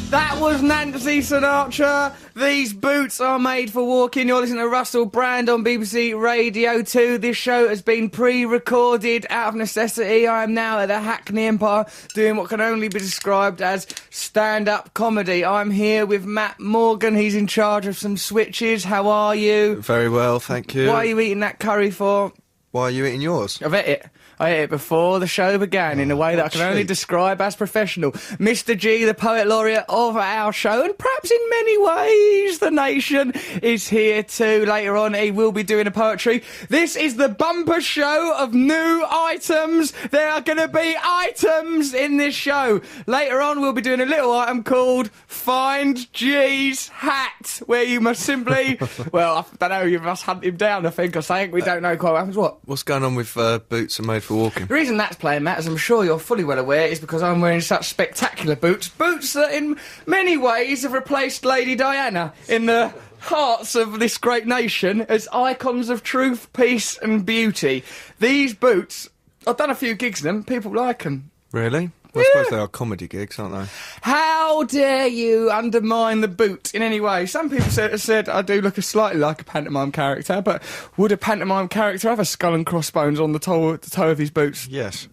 That was Nancy Sinatra. These boots are made for walking. You're listening to Russell Brand on BBC Radio 2. This show has been pre-recorded out of necessity. I am now at the Hackney Empire doing what can only be described as stand-up comedy. I'm here with Matt Morgan. He's in charge of some switches. How are you? Very well, thank you. What are you eating that curry for? Why are you eating yours? I've ate it. I ate it before the show began in a way that I can only describe as professional. Mr. G, the poet laureate of our show, and perhaps in many ways the nation, is here too. Later on, he will be doing a poetry. This is the bumper show of new items. There are going to be items in this show. Later on, we'll be doing a little item called Find G's Hat, where you must simply, well, I don't know, you must hunt him down, I think, or something. We don't know quite what happens. What? What's going on with boots are made for walking? The reason that's playing, Matt, as I'm sure you're fully well aware, is because I'm wearing such spectacular boots. Boots that in many ways have replaced Lady Diana in the hearts of this great nation as icons of truth, peace and beauty. These boots, I've done a few gigs in them, people like them. Really? Well, I suppose they are comedy gigs, aren't they? How dare you undermine the boot in any way? Some people said I do look slightly like a pantomime character, but would a pantomime character have a skull and crossbones on the toe of his boots? Yes.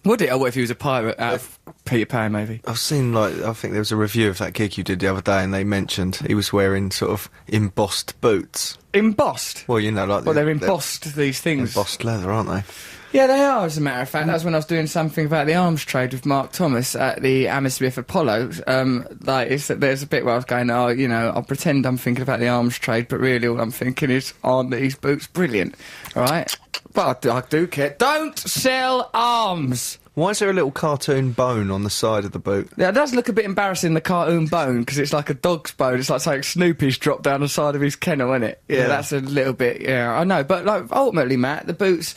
Would it? Or what if he was a pirate out of Peter Pan, maybe? I've seen, I think there was a review of that gig you did the other day, and they mentioned he was wearing sort of embossed boots. Embossed? Well, you know, like... Well, they're embossed, these things. Embossed leather, aren't they? Yeah, they are, as a matter of fact. That was when I was doing something about the arms trade with Mark Thomas at the Hammersmith Apollo. There's a bit where I was going, oh, you know, I'll pretend I'm thinking about the arms trade, but really all I'm thinking is, aren't these boots brilliant? All right? But I do care. Don't sell arms! Why is there a little cartoon bone on the side of the boot? Yeah, it does look a bit embarrassing, the cartoon bone, because it's like a dog's bone. It's like something Snoopy's dropped down the side of his kennel, isn't it? Yeah, that's a little bit, yeah, I know. But, like, ultimately, Matt, the boots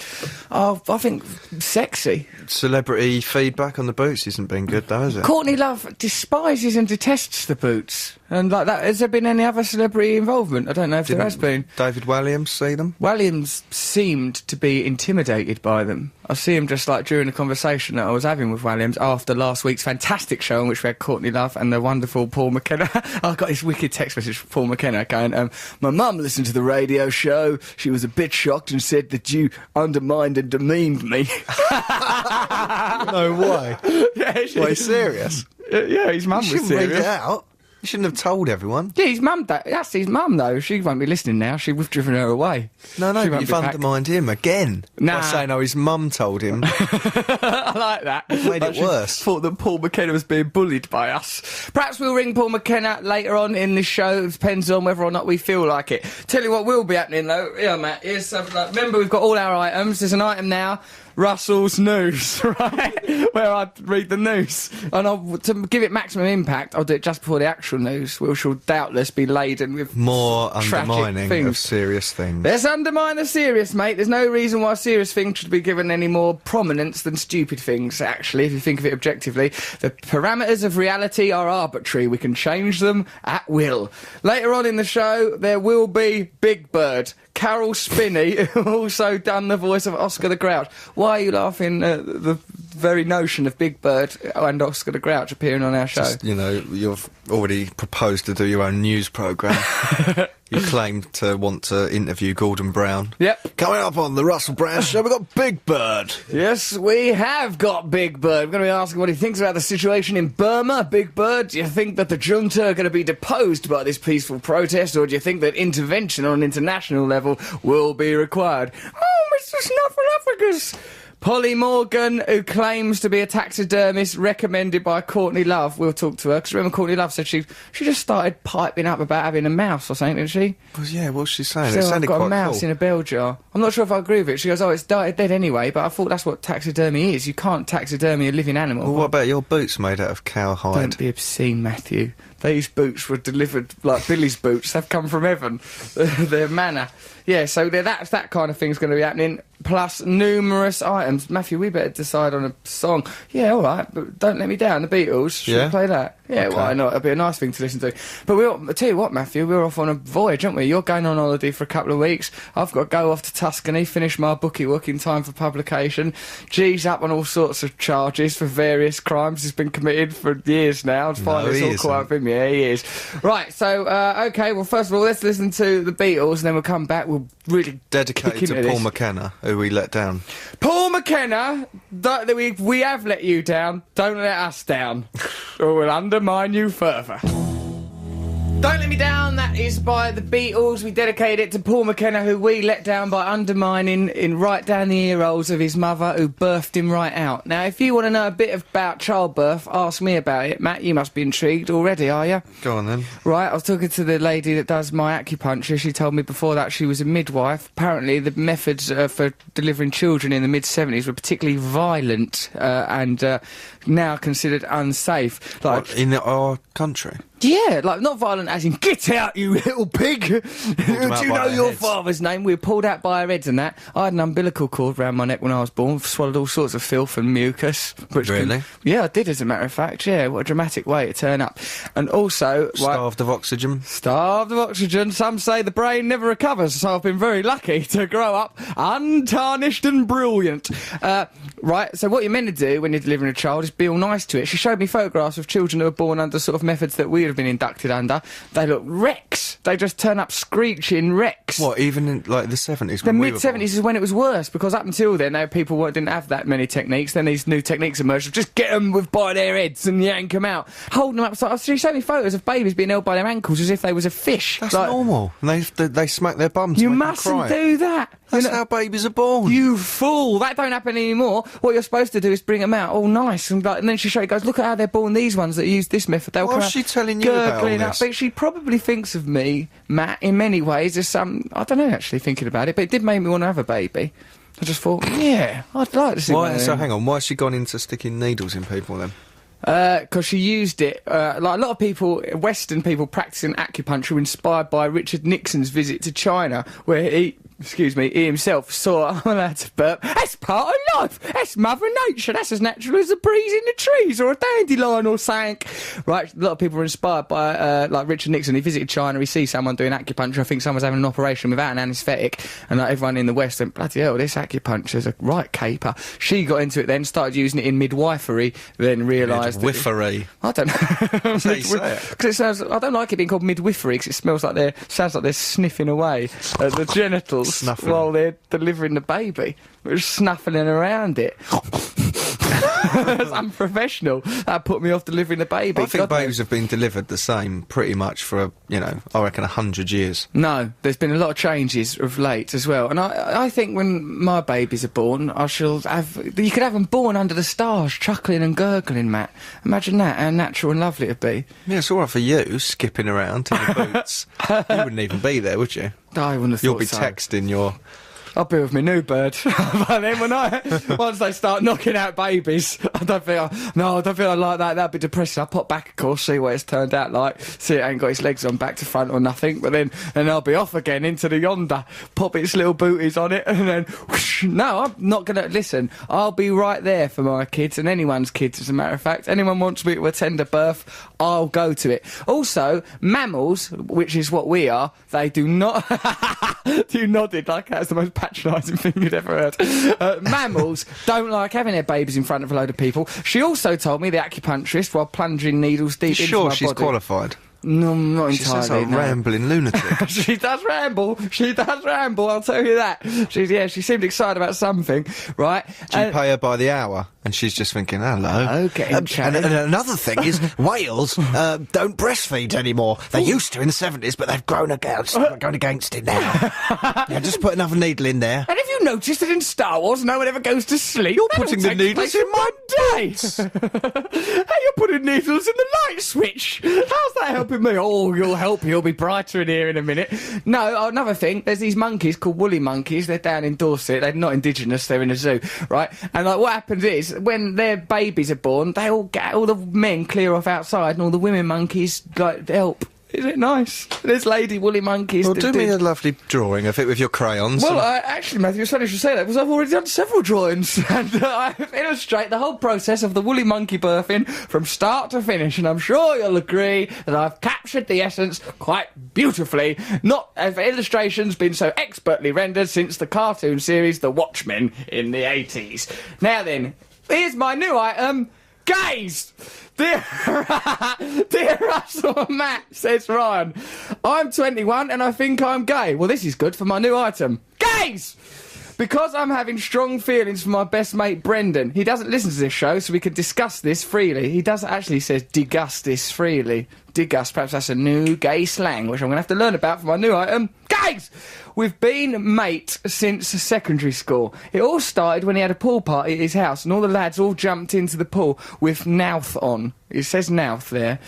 are, I think, sexy. Celebrity feedback on the boots isn't been good, though, is it? Courtney Love despises and detests the boots. And like that, has there been any other celebrity involvement? I don't know if there has been. David Walliams see them? Williams seemed to be intimidated by them. I see him just like during the conversation that I was having with Williams after last week's fantastic show in which we had Courtney Love and the wonderful Paul McKenna. I got this wicked text message from Paul McKenna going, my mum listened to the radio show. She was a bit shocked and said that you undermined and demeaned me. No way. Yeah, Wait, serious? Yeah, his mum was serious. You shouldn't read it out. You shouldn't have told everyone. Yeah, his mum, that's his mum, though. She won't be listening now. We've driven her away. No, but you've undermined him again. Nah. By saying, his mum told him. I like that. It made it worse. Thought that Paul McKenna was being bullied by us. Perhaps we'll ring Paul McKenna later on in the show. It depends on whether or not we feel like it. Tell you what will be happening, though. Yeah, Matt. Here's remember, we've got all our items. There's an item now. Russell's News, right? Where I read the news. And to give it maximum impact, I'll do it just before the actual news, which will doubtless be laden with more tragic undermining things. Of serious things. Let's undermine the serious, mate. There's no reason why serious things should be given any more prominence than stupid things, actually, if you think of it objectively. The parameters of reality are arbitrary. We can change them at will. Later on in the show, there will be Big Bird. Carol Spinney, who also done the voice of Oscar the Grouch. Why are you laughing at the very notion of Big Bird and Oscar the Grouch appearing on our show? Just, you know, you've already proposed to do your own news programme. You claim to want to interview Gordon Brown. Yep. Coming up on the Russell Brand Show, we've got Big Bird. Yes, we have got Big Bird. We're going to be asking what he thinks about the situation in Burma. Big Bird, do you think that the junta are going to be deposed by this peaceful protest, or do you think that intervention on an international level will be required? Oh, Mr. Snuffleupagus! Polly Morgan, who claims to be a taxidermist recommended by Courtney Love. We'll talk to her, because remember Courtney Love said she just started piping up about having a mouse or something, didn't she? Well, yeah, what's she saying? So it sounded I've got quite a mouse cool. in a bell jar. I'm not sure if I agree with it. She goes, oh, it's dead anyway, but I thought that's what taxidermy is. You can't taxidermy a living animal. Well, what about your boots made out of cow hide? Don't be obscene, Matthew. These boots were delivered like Billy's boots. They've come from heaven. They're manna. Yeah, so that kind of thing's going to be happening, plus numerous items. Matthew, we better decide on a song. Yeah, all right, but Don't Let Me Down, the Beatles. Should we play that? Yeah, Okay. why not? It'll be a nice thing to listen to. But I tell you what, Matthew, we're off on a voyage, aren't we? You're going on holiday for a couple of weeks. I've got to go off to Tuscany, finish my bookie work in time for publication. G's up on all sorts of charges for various crimes he's been committed for years now. Finally, it's all caught up with him. Yeah, he is. Right, so, okay, well, first of all, let's listen to the Beatles, and then we'll come back. We'll really Dedicated to Paul McKenna, who we let down. Paul McKenna, we have let you down. Don't let us down, or we'll undermine you further. Don't Let Me Down, that is by the Beatles. We dedicate it to Paul McKenna, who we let down by undermining in right down the ear holes of his mother, who birthed him right out. Now, if you want to know a bit about childbirth, ask me about it. Matt, you must be intrigued already, are you? Go on then. Right, I was talking to the lady that does my acupuncture. She told me before that she was a midwife. Apparently, the methods for delivering children in the mid-70s were particularly violent and now considered unsafe. Like, What, in our country? yeah, like, not violent as in, get out, you little pig! Do you out know by their your heads. father's name? We were pulled out by our heads and that. I had an umbilical cord round my neck when I was born, swallowed all sorts of filth and mucus. Really? Yeah, I did, as a matter of fact, yeah. What a dramatic way to turn up. And also... Starved of oxygen? Starved of oxygen. Some say the brain never recovers, so I've been very lucky to grow up untarnished and brilliant. Right, so what you're meant to do when you're delivering a child is be all nice to it. She showed me photographs of children who were born under sort of methods that we would have been inducted under. They look wrecks. They just turn up screeching wrecks. What, even in, like, the 70s? The when we were mid-70s born? is when it was worse, because up until then, people didn't have that many techniques. Then these new techniques emerged. Just get them by their heads and yank them out. Holding them up. So she showed me photos of babies being held by their ankles as if they was a fish. That's Like, normal. And they smack their bums. you to make them mustn't cry. do that. That's You know- how babies are born. You fool! That don't happen anymore. What you're supposed to do is bring them out all nice and then she goes, look at how they're born. These ones that use this method, they'll What's come she out telling you about all gurgling up. this? But she probably thinks of me, Matt, in many ways as some. I don't know, actually, thinking about it, but it did make me want to have a baby. I just thought, yeah, I'd like to see. one Why? of So them. hang on. Why has she gone into sticking needles in people then? Because she used it, like a lot of people, Western people practicing acupuncture were inspired by Richard Nixon's visit to China, where he himself saw, I'm allowed to burp, that's part of life, that's Mother Nature, that's as natural as a breeze in the trees, or a dandelion or something. Right, a lot of people were inspired by, like Richard Nixon. He visited China, he sees someone doing acupuncture, I think someone's having an operation without an anaesthetic, and like, everyone in the West went, bloody hell, this acupuncture's a right caper. She got into it then, started using it in midwifery, then realised... Midwifery. I don't know. That's how you say it. Because it sounds... I don't like it being called midwifery because it sounds like they're sniffing away at the genitals Snuffling. while they're delivering the baby. They're just snuffling around it. That's unprofessional. That put me off delivering the baby. I think God knows. babies have been delivered the same pretty much for, I reckon 100 years. No, there's been a lot of changes of late as well. And I think when my babies are born, I shall have... You could have them born under the stars, chuckling and gurgling, Matt. Imagine that, how natural and lovely it'd be. Yeah, it's all right for you, skipping around in your boots. You wouldn't even be there, would you? I wouldn't have You'll thought be so. texting your... I'll be with my new bird. But then once they start knocking out babies, I don't feel I like that. That'd be depressing. I'll pop back, of course, see what it's turned out like. See it ain't got its legs on back to front or nothing. But then I'll be off again into the yonder, pop its little booties on it, and then whoosh. No, I'm not gonna listen. I'll be right there for my kids and anyone's kids, as a matter of fact. Anyone wants me to attend a birth, I'll go to it. Also, mammals, which is what we are, they do not. You nodded like that's the most patronising thing you'd ever heard. Mammals don't like having their babies in front of a load of people. She also told me, the acupuncturist, while plunging needles deep into Sure my she's body. qualified? No, not She sounds entirely. like a no. rambling lunatic. She does ramble. I'll tell you that. She seemed excited about something, right? Do you pay her by the hour? And she's just thinking, hello. Okay, And another thing is, whales don't breastfeed anymore. They used to in the 70s, but they've going against it now. Yeah, just put another needle in there. And have you noticed that in Star Wars, no one ever goes to sleep? You're putting the needles in my day. Hey, you're putting needles in the light switch. How's that helping me? Oh, you'll help. You'll be brighter in here in a minute. No, another thing. There's these monkeys called woolly monkeys. They're down in Dorset. They're not indigenous. They're in a zoo, right? And like, what happens is, when their babies are born, they all the men clear off outside, and all the women monkeys help. Is it nice? There's lady woolly monkeys. Well, do me a lovely drawing of it with your crayons. Well, actually, Matthew, it's funny you should say that, because I've already done several drawings. And I illustrate the whole process of the woolly monkey birthing from start to finish. And I'm sure you'll agree that I've captured the essence quite beautifully. Not have illustrations been so expertly rendered since the cartoon series The Watchmen in the 80s. Now then, here's my new item. Gays! Dear Russell and Matt, says Ryan, I'm 21 and I think I'm gay. Well, this is good for my new item. Gays! Because I'm having strong feelings for my best mate Brendan. He doesn't listen to this show, so we can discuss this freely. He does actually says digust this freely. Digust, perhaps that's a new gay slang, which I'm going to have to learn about for my new item. Gays! We've been mates since secondary school. It all started when he had a pool party at his house, and all the lads all jumped into the pool with Nouth on. It says Nouth there.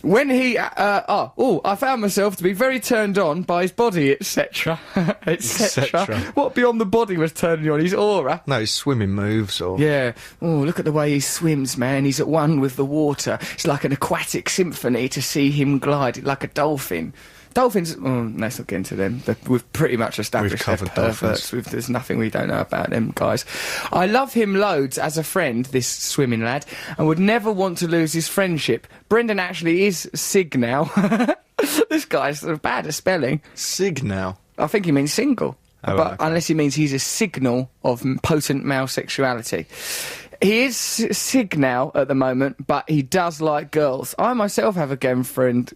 When he, I found myself to be very turned on by his body, etc. etc. What beyond the body was turning you on? His aura? No, his swimming moves or... Yeah. Oh, look at the way he swims, man. He's at one with the water. It's like an aquatic symphony to see him glide, like a dolphin. Dolphins, let's not get into them. We've pretty much established they're perverts. There's nothing we don't know about them guys. I love him loads as a friend, this swimming lad, and would never want to lose his friendship. Brendan actually is sig now. This guy's sort of bad at spelling. Sig now? I think he means single. Oh, but okay. Unless he means he's a signal of potent male sexuality. He is sig now at the moment, but he does like girls. I myself have a girlfriend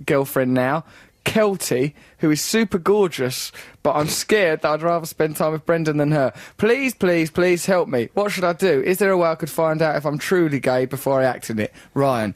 now, Kelty, who is super gorgeous, but I'm scared that I'd rather spend time with Brendan than her. Please, please, please help me. What should I do? Is there a way I could find out if I'm truly gay before I act in it? Ryan.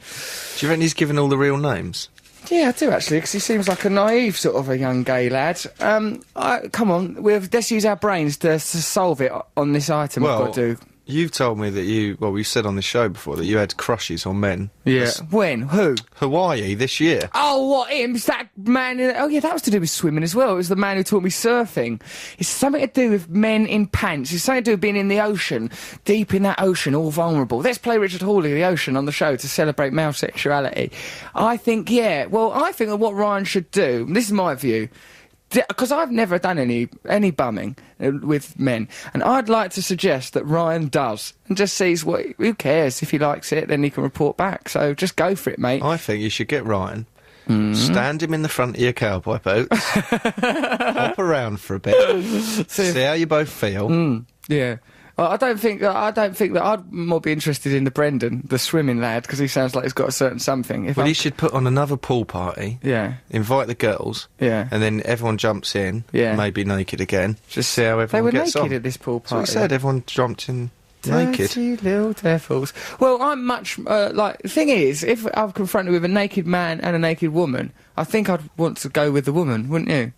Do you reckon he's given all the real names? Yeah, I do actually, because he seems like a naive sort of a young gay lad. Come on, let's use our brains to solve it on this item I've got to do. You've told me that we said on the show before that you had crushes on men. Yeah. When? Who? Hawaii this year. Oh, what, him? It's that man oh, yeah, that was to do with swimming as well. It was the man who taught me surfing. It's something to do with men in pants. It's something to do with being in the ocean, deep in that ocean, all vulnerable. Let's play Richard Hawley, The Ocean, on the show to celebrate male sexuality. I think that what Ryan should do, this is my view, because I've never done any bumming with men, and I'd like to suggest that Ryan does, and just sees who cares if he likes it, then he can report back. So just go for it, mate. I think you should get Ryan, stand him in the front of your cowboy boots, hop around for a bit, see how you both feel. Yeah. I don't think that I'd more be interested in the Brendan, the swimming lad, because he sounds like he's got a certain something. Well, he should put on another pool party. Yeah. Invite the girls. Yeah. And then everyone jumps in. Yeah. Maybe naked again. Just see how everyone gets on. They were naked at this pool party. So we said everyone jumped in naked. Dirty little devils. Well, I'm much the thing is, if I'm confronted with a naked man and a naked woman, I think I'd want to go with the woman, wouldn't you?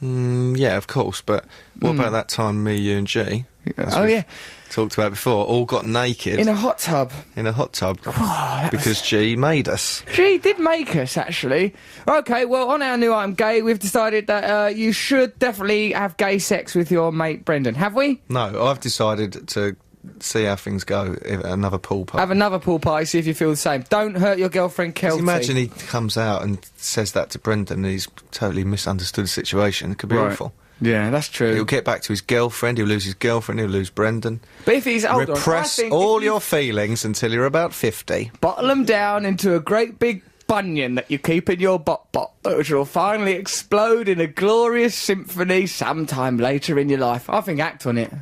Yeah, of course, but what about that time me, you and G? Yeah. Talked about before, all got naked. In a hot tub. Because G made us. G did make us, actually. Okay, well, on our new I'm Gay, we've decided that you should definitely have gay sex with your mate Brendan. Have we? No, I've decided to see how things go at another pool party. Have another pool party, see if you feel the same. Don't hurt your girlfriend, Kelty. Imagine he comes out and says that to Brendan and he's totally misunderstood the situation. It could be awful. Yeah, that's true. He'll get back to his girlfriend, he'll lose his girlfriend, he'll lose Brendan. But if he's older, repress all your feelings until you're about 50. Bottle them down into a great big bunion that you keep in your bot, which will finally explode in a glorious symphony sometime later in your life. I think act on it.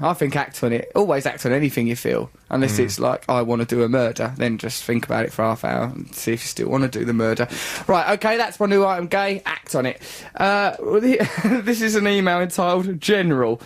Always act on anything you feel. Unless it's like, I want to do a murder, then just think about it for half an hour and see if you still want to do the murder. Right, okay, that's my new item, Gay. Act on it. This is an email entitled General.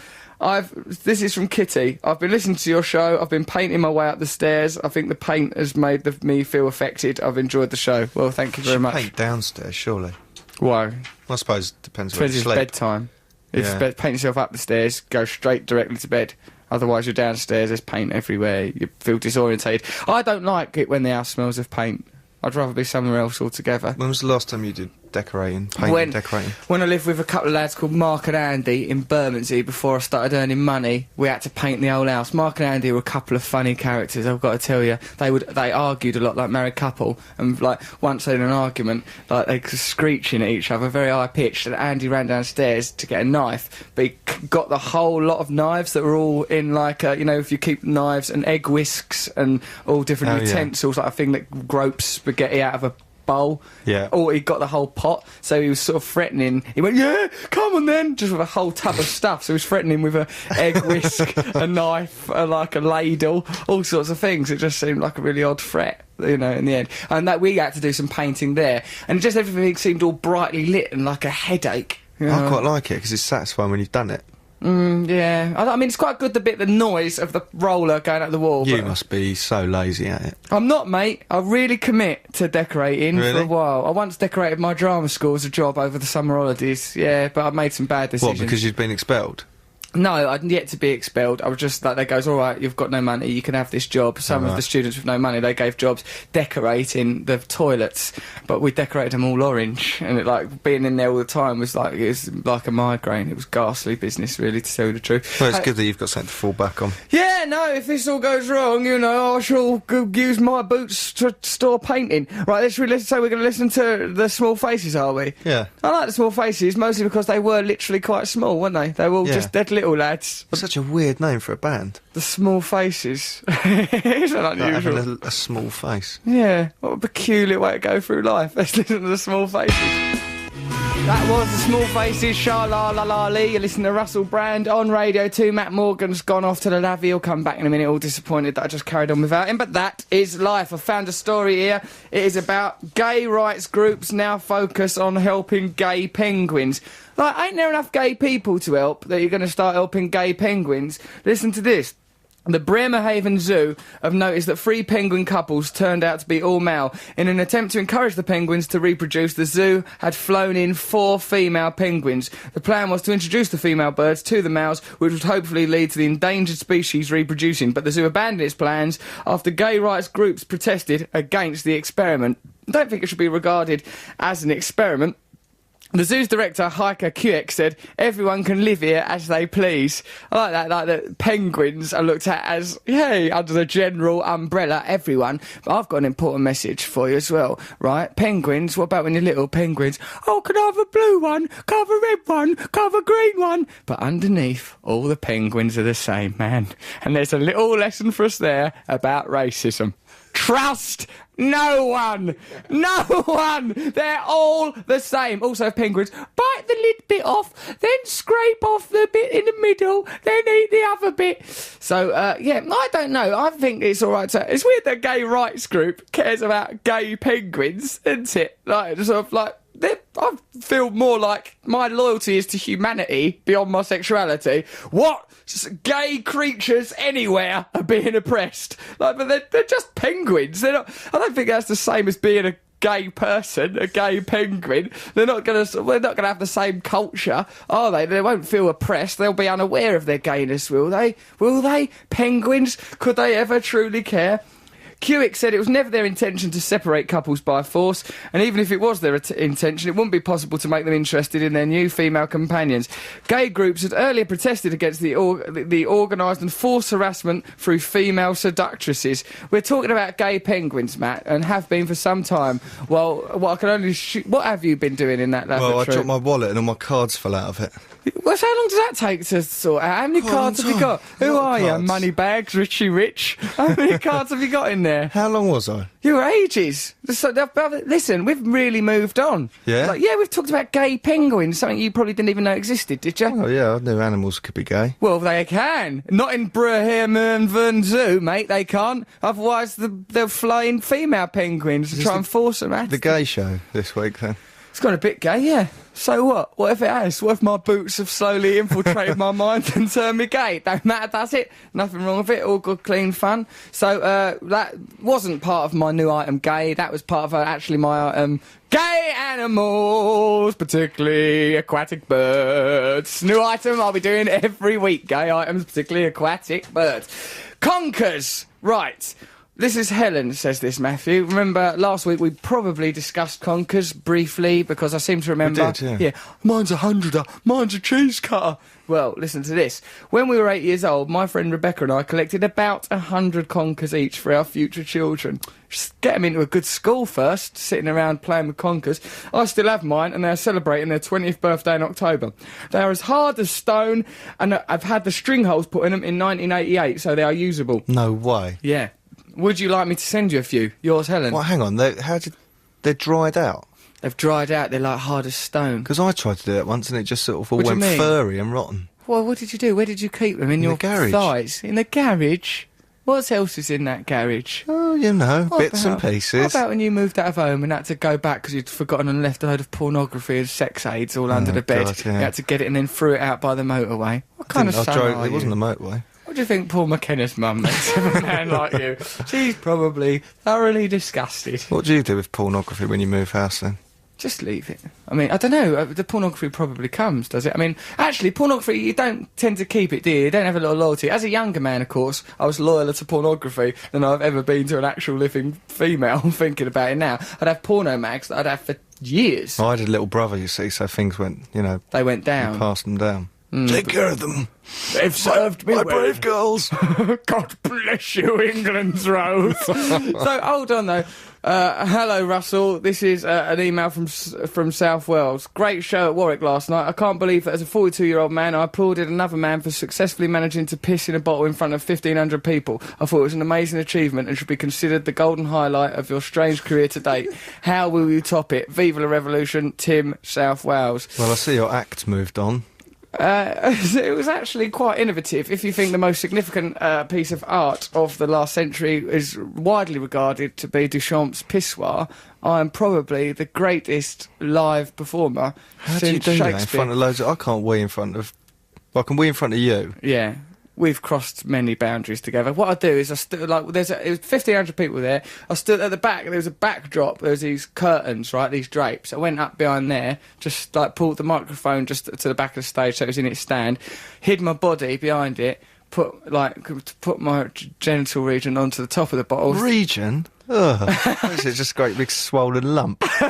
This is from Kitty. I've been listening to your show. I've been painting my way up the stairs. I think the paint has made me feel affected. I've enjoyed the show. Well, thank you very much. Paint downstairs, surely. Why? I suppose it depends where you sleep. Bedtime. If you paint yourself up the stairs, go straight directly to bed. Otherwise, you're downstairs, there's paint everywhere. You feel disorientated. I don't like it when the house smells of paint. I'd rather be somewhere else altogether. When was the last time you did decorating, painting, decorating? When I lived with a couple of lads called Mark and Andy in Bermondsey before I started earning money, we had to paint the old house. Mark and Andy were a couple of funny characters, I've got to tell you. They argued a lot like married couple, and like once they had an argument, like they were screeching at each other, very high pitched, and Andy ran downstairs to get a knife, but he got the whole lot of knives that were all in like, you know, if you keep knives and egg whisks and all different utensils, like a thing that gropes spaghetti out of a bowl. Yeah. Or he got the whole pot, so he was sort of threatening. He went, yeah, come on then, just with a whole tub of stuff. So he was threatening with a egg whisk, a knife, like a ladle, all sorts of things. It just seemed like a really odd threat, you know, in the end. And that we had to do some painting there, and just everything seemed all brightly lit and like a headache. You know? I quite like it because it's satisfying when you've done it. Yeah. I mean, it's quite good, the noise of the roller going up the wall. You must be so lazy at it. I'm not, mate. I really commit to decorating for a while. I once decorated my drama school as a job over the summer holidays, yeah, but I made some bad decisions. What, because you'd been expelled? No, I'd yet to be expelled. I was just like, they goes, all right, you've got no money, you can have this job. Some of the students with no money, they gave jobs decorating the toilets, but we decorated them all orange, and it, like, being in there all the time was like, it was like a migraine. It was ghastly business, really, to tell you the truth. Well, it's good that you've got something to fall back on. Yeah, no, if this all goes wrong, you know, I shall use my boots to store painting. Right, so we're going to listen to the Small Faces, are we? Yeah. I like the Small Faces, mostly because they were literally quite small, weren't they? They were all just dead little lads. Such a weird name for a band. The Small Faces. It's an unusual. Like having a small face. Yeah, what a peculiar way to go through life. Let's listen to the Small Faces. That was the Small Faces, Sha-La-La-La-Lee. You listen to Russell Brand on Radio 2. Matt Morgan's gone off to the lavvy. He'll come back in a minute, all disappointed that I just carried on without him. But that is life. I found a story here. It is about gay rights groups now focus on helping gay penguins. Like, ain't there enough gay people to help that you're going to start helping gay penguins? Listen to this. The Bremerhaven Zoo have noticed that 3 penguin couples turned out to be all male. In an attempt to encourage the penguins to reproduce, the zoo had flown in 4 female penguins. The plan was to introduce the female birds to the males, which would hopefully lead to the endangered species reproducing. But the zoo abandoned its plans after gay rights groups protested against the experiment. I don't think it should be regarded as an experiment. The zoo's director, Heike Kuek, said, everyone can live here as they please. I like that, like that penguins are looked at as, hey, under the general umbrella, everyone. But I've got an important message for you as well, right? Penguins, what about when you're little penguins? Oh, can I have a blue one? Can I have a red one? Can I have a green one? But underneath, all the penguins are the same, man. And there's a little lesson for us there about racism. Trust no one! No one! They're all the same. Also, penguins, bite the lid bit off, then scrape off the bit in the middle, then eat the other bit. So, yeah, I don't know. I think it's all right to... It's weird that a gay rights group cares about gay penguins, isn't it? Like, sort of like... I feel more like my loyalty is to humanity beyond my sexuality. What? Just gay creatures anywhere are being oppressed. Like, but they're just penguins. They're not. I don't think that's the same as being a gay person, a gay penguin. They're not gonna have the same culture, are they? They won't feel oppressed. They'll be unaware of their gayness, will they? Will they? Penguins? Could they ever truly care? Kuek said it was never their intention to separate couples by force, and even if it was their intention, it wouldn't be possible to make them interested in their new female companions. Gay groups had earlier protested against the organised and forced harassment through female seductresses. We're talking about gay penguins, Matt, and have been for some time. Well, what have you been doing in that lavatory? Well, I dropped my wallet and all my cards fell out of it. Well, how long does that take to sort out? How many cards have you got? Who are you? Moneybags, Richie Rich? How many cards have you got in there? How long was I? You were ages. Listen, we've really moved on. Yeah? Like, yeah, we've talked about gay penguins, something you probably didn't even know existed, did you? Oh, yeah, I knew animals could be gay. Well, they can. Not in Bremerhaven Zoo, mate, they can't. Otherwise, they'll fly in female penguins to try and force them out. The gay show this week, then? It's gone a bit gay, yeah. So what? What if it has? What if my boots have slowly infiltrated my mind and turned me gay? Don't matter, does it? Nothing wrong with it. All good, clean fun. So that wasn't part of my new item, gay. That was part of actually my item, gay animals, particularly aquatic birds. New item I'll be doing every week. Gay items, particularly aquatic birds. Conkers. Right. This is Helen, says this, Matthew. Remember, last week we probably discussed Conkers briefly, because I seem to remember... We did, yeah. Mine's a 100er, mine's a cheese cutter. Well, listen to this. When we were 8 years old, my friend Rebecca and I collected about 100 Conkers each for our future children. Just get them into a good school first, sitting around playing with Conkers. I still have mine, and they're celebrating their 20th birthday in October. They are as hard as stone, and I've had the string holes put in them in 1988, so they are usable. No way. Yeah. Would you like me to send you a few? Yours, Helen? Well, hang on. They're dried out? They've dried out. They're like hard as stone. Because I tried to do that once and it just sort of all What do you went mean? furry and rotten. Well, what did you do? Where did you keep them? In your the garage. thighs? In the garage? What else is in that garage? Oh, you know, What bits and about- pieces. What about when you moved out of home and had to go back because you'd forgotten and left a load of pornography and sex aids all under the bed? God, yeah. You had to get it and then threw it out by the motorway. What kind of son are It you? wasn't the motorway. What do you think Paul McKenna's mum makes of a man like you? She's probably thoroughly disgusted. What do you do with pornography when you move house then? Just leave it. I mean, I don't know. The pornography probably comes, does it? I mean, actually, pornography, you don't tend to keep it, do you? You don't have a lot of loyalty. As a younger man, of course, I was loyaler to pornography than I've ever been to an actual living female. I'm thinking about it now. I'd have porno mags that I'd have for years. I had a little brother, you see, so things went, you know, They went you down. passed them down. Take care of them. They've served me My well. brave girls. God bless you, England's Rose. So, hold on, though. Hello, Russell. This is an email from South Wales. Great show at Warwick last night. I can't believe that as a 42-year-old man, I applauded another man for successfully managing to piss in a bottle in front of 1,500 people. I thought it was an amazing achievement and should be considered the golden highlight of your strange career to date. How will you top it? Viva la Revolution, Tim, South Wales. Well, I see your act moved on. It was actually quite innovative. If you think the most significant piece of art of the last century is widely regarded to be Duchamp's Pissoir, I am probably the greatest live performer How do you since do Shakespeare. that in front of loads of... I can't wee in front of... Well, I can wee in front of you. Yeah. We've crossed many boundaries together. What I do is I stood, like, it was 1,500 people there. I stood at the back, there was a backdrop, there was these curtains, right, these drapes. I went up behind there, just, like, pulled the microphone just to the back of the stage so it was in its stand, hid my body behind it, put my genital region onto the top of the bottle. Region? Ugh. Is it just a great big swollen lump? It's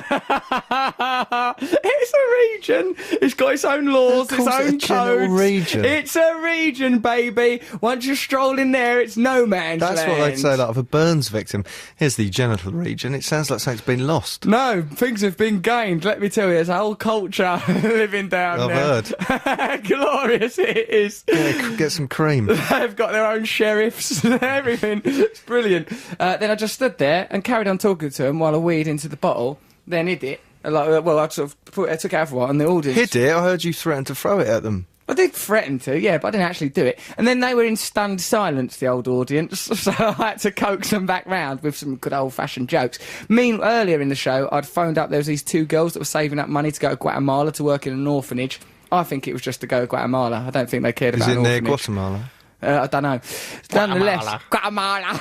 a region. It's got its own laws, Of its course, own a genital codes. region. It's a region, baby. Once you stroll in there, it's no man's That's land. what they'd say, like, of a burns victim. Here's the genital region. It sounds like something's been lost. No, things have been gained. Let me tell you, there's a whole culture living down I've there. heard. Glorious it is. Yeah, get some cream. They've got their own sheriffs, everything. It's brilliant. Then I just stood there and carried on talking to them while I weed into the bottle, then hid it. Well, I sort of I took it out for a while, and the audience... Hid it? I heard you threaten to throw it at them. I did threaten to, yeah, but I didn't actually do it. And then they were in stunned silence, the old audience, so I had to coax them back round with some good old-fashioned jokes. Earlier in the show, I'd phoned up, there was these two girls that were saving up money to go to Guatemala to work in an orphanage. I think it was just to go to Guatemala. I don't think they cared Is about it an near orphanage. Guatemala? I don't know. Nonetheless, Guatemala.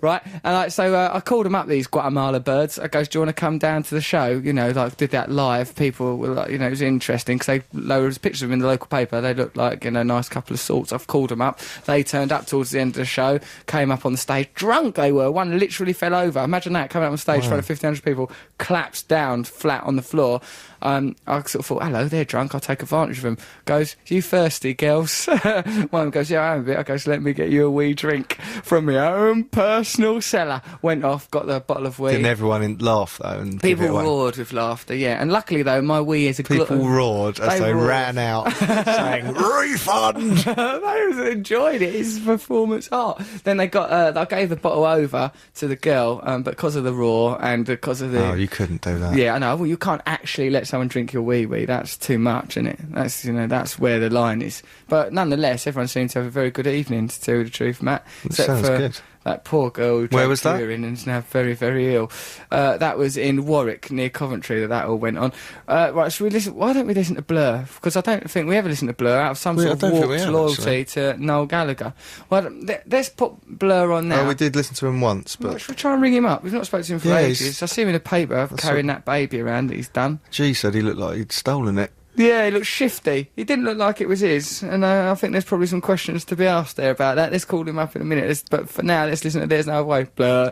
Right, and so I called them up, these Guatemala birds. I goes, do you want to come down to the show? You know, like, did that live. People were like, you know, it was interesting because there was pictures of them in the local paper. They looked like, you know, nice couple of sorts. I've called them up. They turned up towards the end of the show, came up on the stage, drunk they were. One literally fell over. Imagine that, coming up on stage in front of 1,500 people, collapsed down flat on the floor. I sort of thought, hello, they're drunk, I'll take advantage of them. Goes, you thirsty, girls? One of them goes, yeah, I am a bit. I goes, let me get you a wee drink from my own personal cellar. Went off, got the bottle of wee. Didn't everyone laugh, though, and give People it away? roared with laughter, yeah. And luckily, though, my wee is a People roared as they roared. ran out, saying, refund! They enjoyed it. It's performance art. Then they got. I gave the bottle over to the girl, but because of the roar and because of the. Oh, you couldn't do that. Yeah, I know. Well, you can't actually let someone drink your wee. That's too much, isn't it? That's, you know, that's where the line is. But nonetheless, everyone seemed to have a very good evening, to tell you the truth, Matt. Except sounds for good. that poor girl who Where drank was that? urine and is now very, very ill. That was in Warwick, near Coventry, that all went on. Right, should we listen? Why don't we listen to Blur? Because I don't think we ever listen to Blur out of some Well, sort I of don't think we warped have, loyalty actually. to Noel Gallagher. Well, let's put Blur on now. Oh, we did listen to him once, Well, but... should we try and ring him up? We've not spoken to him for Yeah, ages. I see him in a paper carrying saw- that baby around that he's done. G said he looked like he'd stolen it. Yeah, he looked shifty. He didn't look like it was his, and I think there's probably some questions to be asked there about that. Let's call him up in a minute, but for now, let's listen to There's No Way. Blur.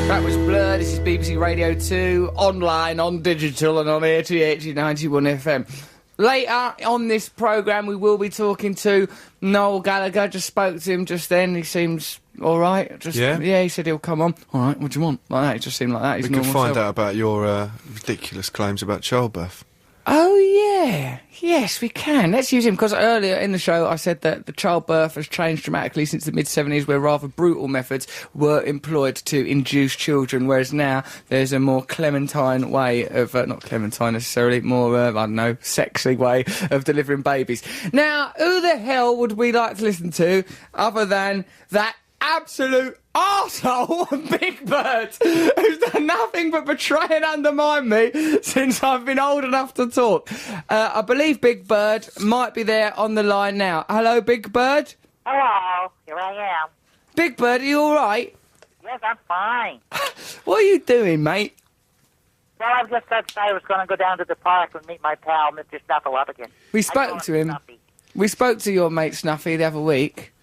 That was Blur. This is BBC Radio 2, online, on digital, and on air to 91 FM. Later on this programme, we will be talking to Noel Gallagher. Just spoke to him just then. He seems all right. Yeah, he said he'll come on. All right, what do you want? Like that. It just seemed like that. He's we could find out about your ridiculous claims about childbirth. Oh, yeah. Yes, we can. Let's use him, because earlier in the show I said that the childbirth has changed dramatically since the mid-70s, where rather brutal methods were employed to induce children, whereas now there's a more clementine way of, not clementine necessarily, more, I don't know, sexy way of delivering babies. Now, who the hell would we like to listen to other than that absolute arsehole Big Bird, who's done nothing but betray and undermine me since I've been old enough to talk. I believe Big Bird might be there on the line now. Hello, Big Bird? Hello, here I am. Big Bird, are you all right? Yes, I'm fine. What are you doing, mate? Well, I just said I was going to go down to the park and meet my pal, Mr. Snuffle, up again. We spoke to him. Snuffy. We spoke to your mate Snuffy the other week.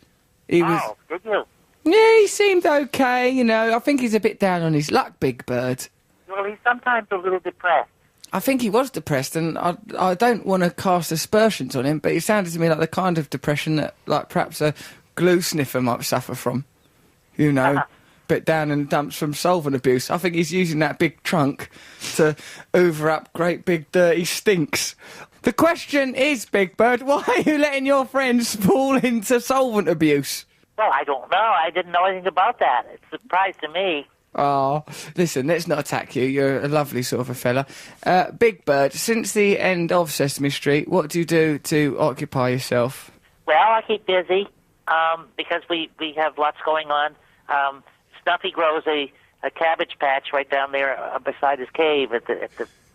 He was... Oh, did you? Yeah, he seemed okay, you know. I think he's a bit down on his luck, Big Bird. Well, he's sometimes a little depressed. I think he was depressed, and I don't want to cast aspersions on him, but it sounded to me like the kind of depression that, like, perhaps a glue sniffer might suffer from. You know, bit down in the dumps from solvent abuse. I think he's using that big trunk to hoover up great big dirty stinks. The question is, Big Bird, why are you letting your friends fall into solvent abuse? Well, I don't know. I didn't know anything about that. It's a surprise to me. Oh, listen, let's not attack you. You're a lovely sort of a fella. Big Bird, since the end of Sesame Street, what do you do to occupy yourself? Well, I keep busy because we have lots going on. Snuffy grows a cabbage patch right down there beside his cave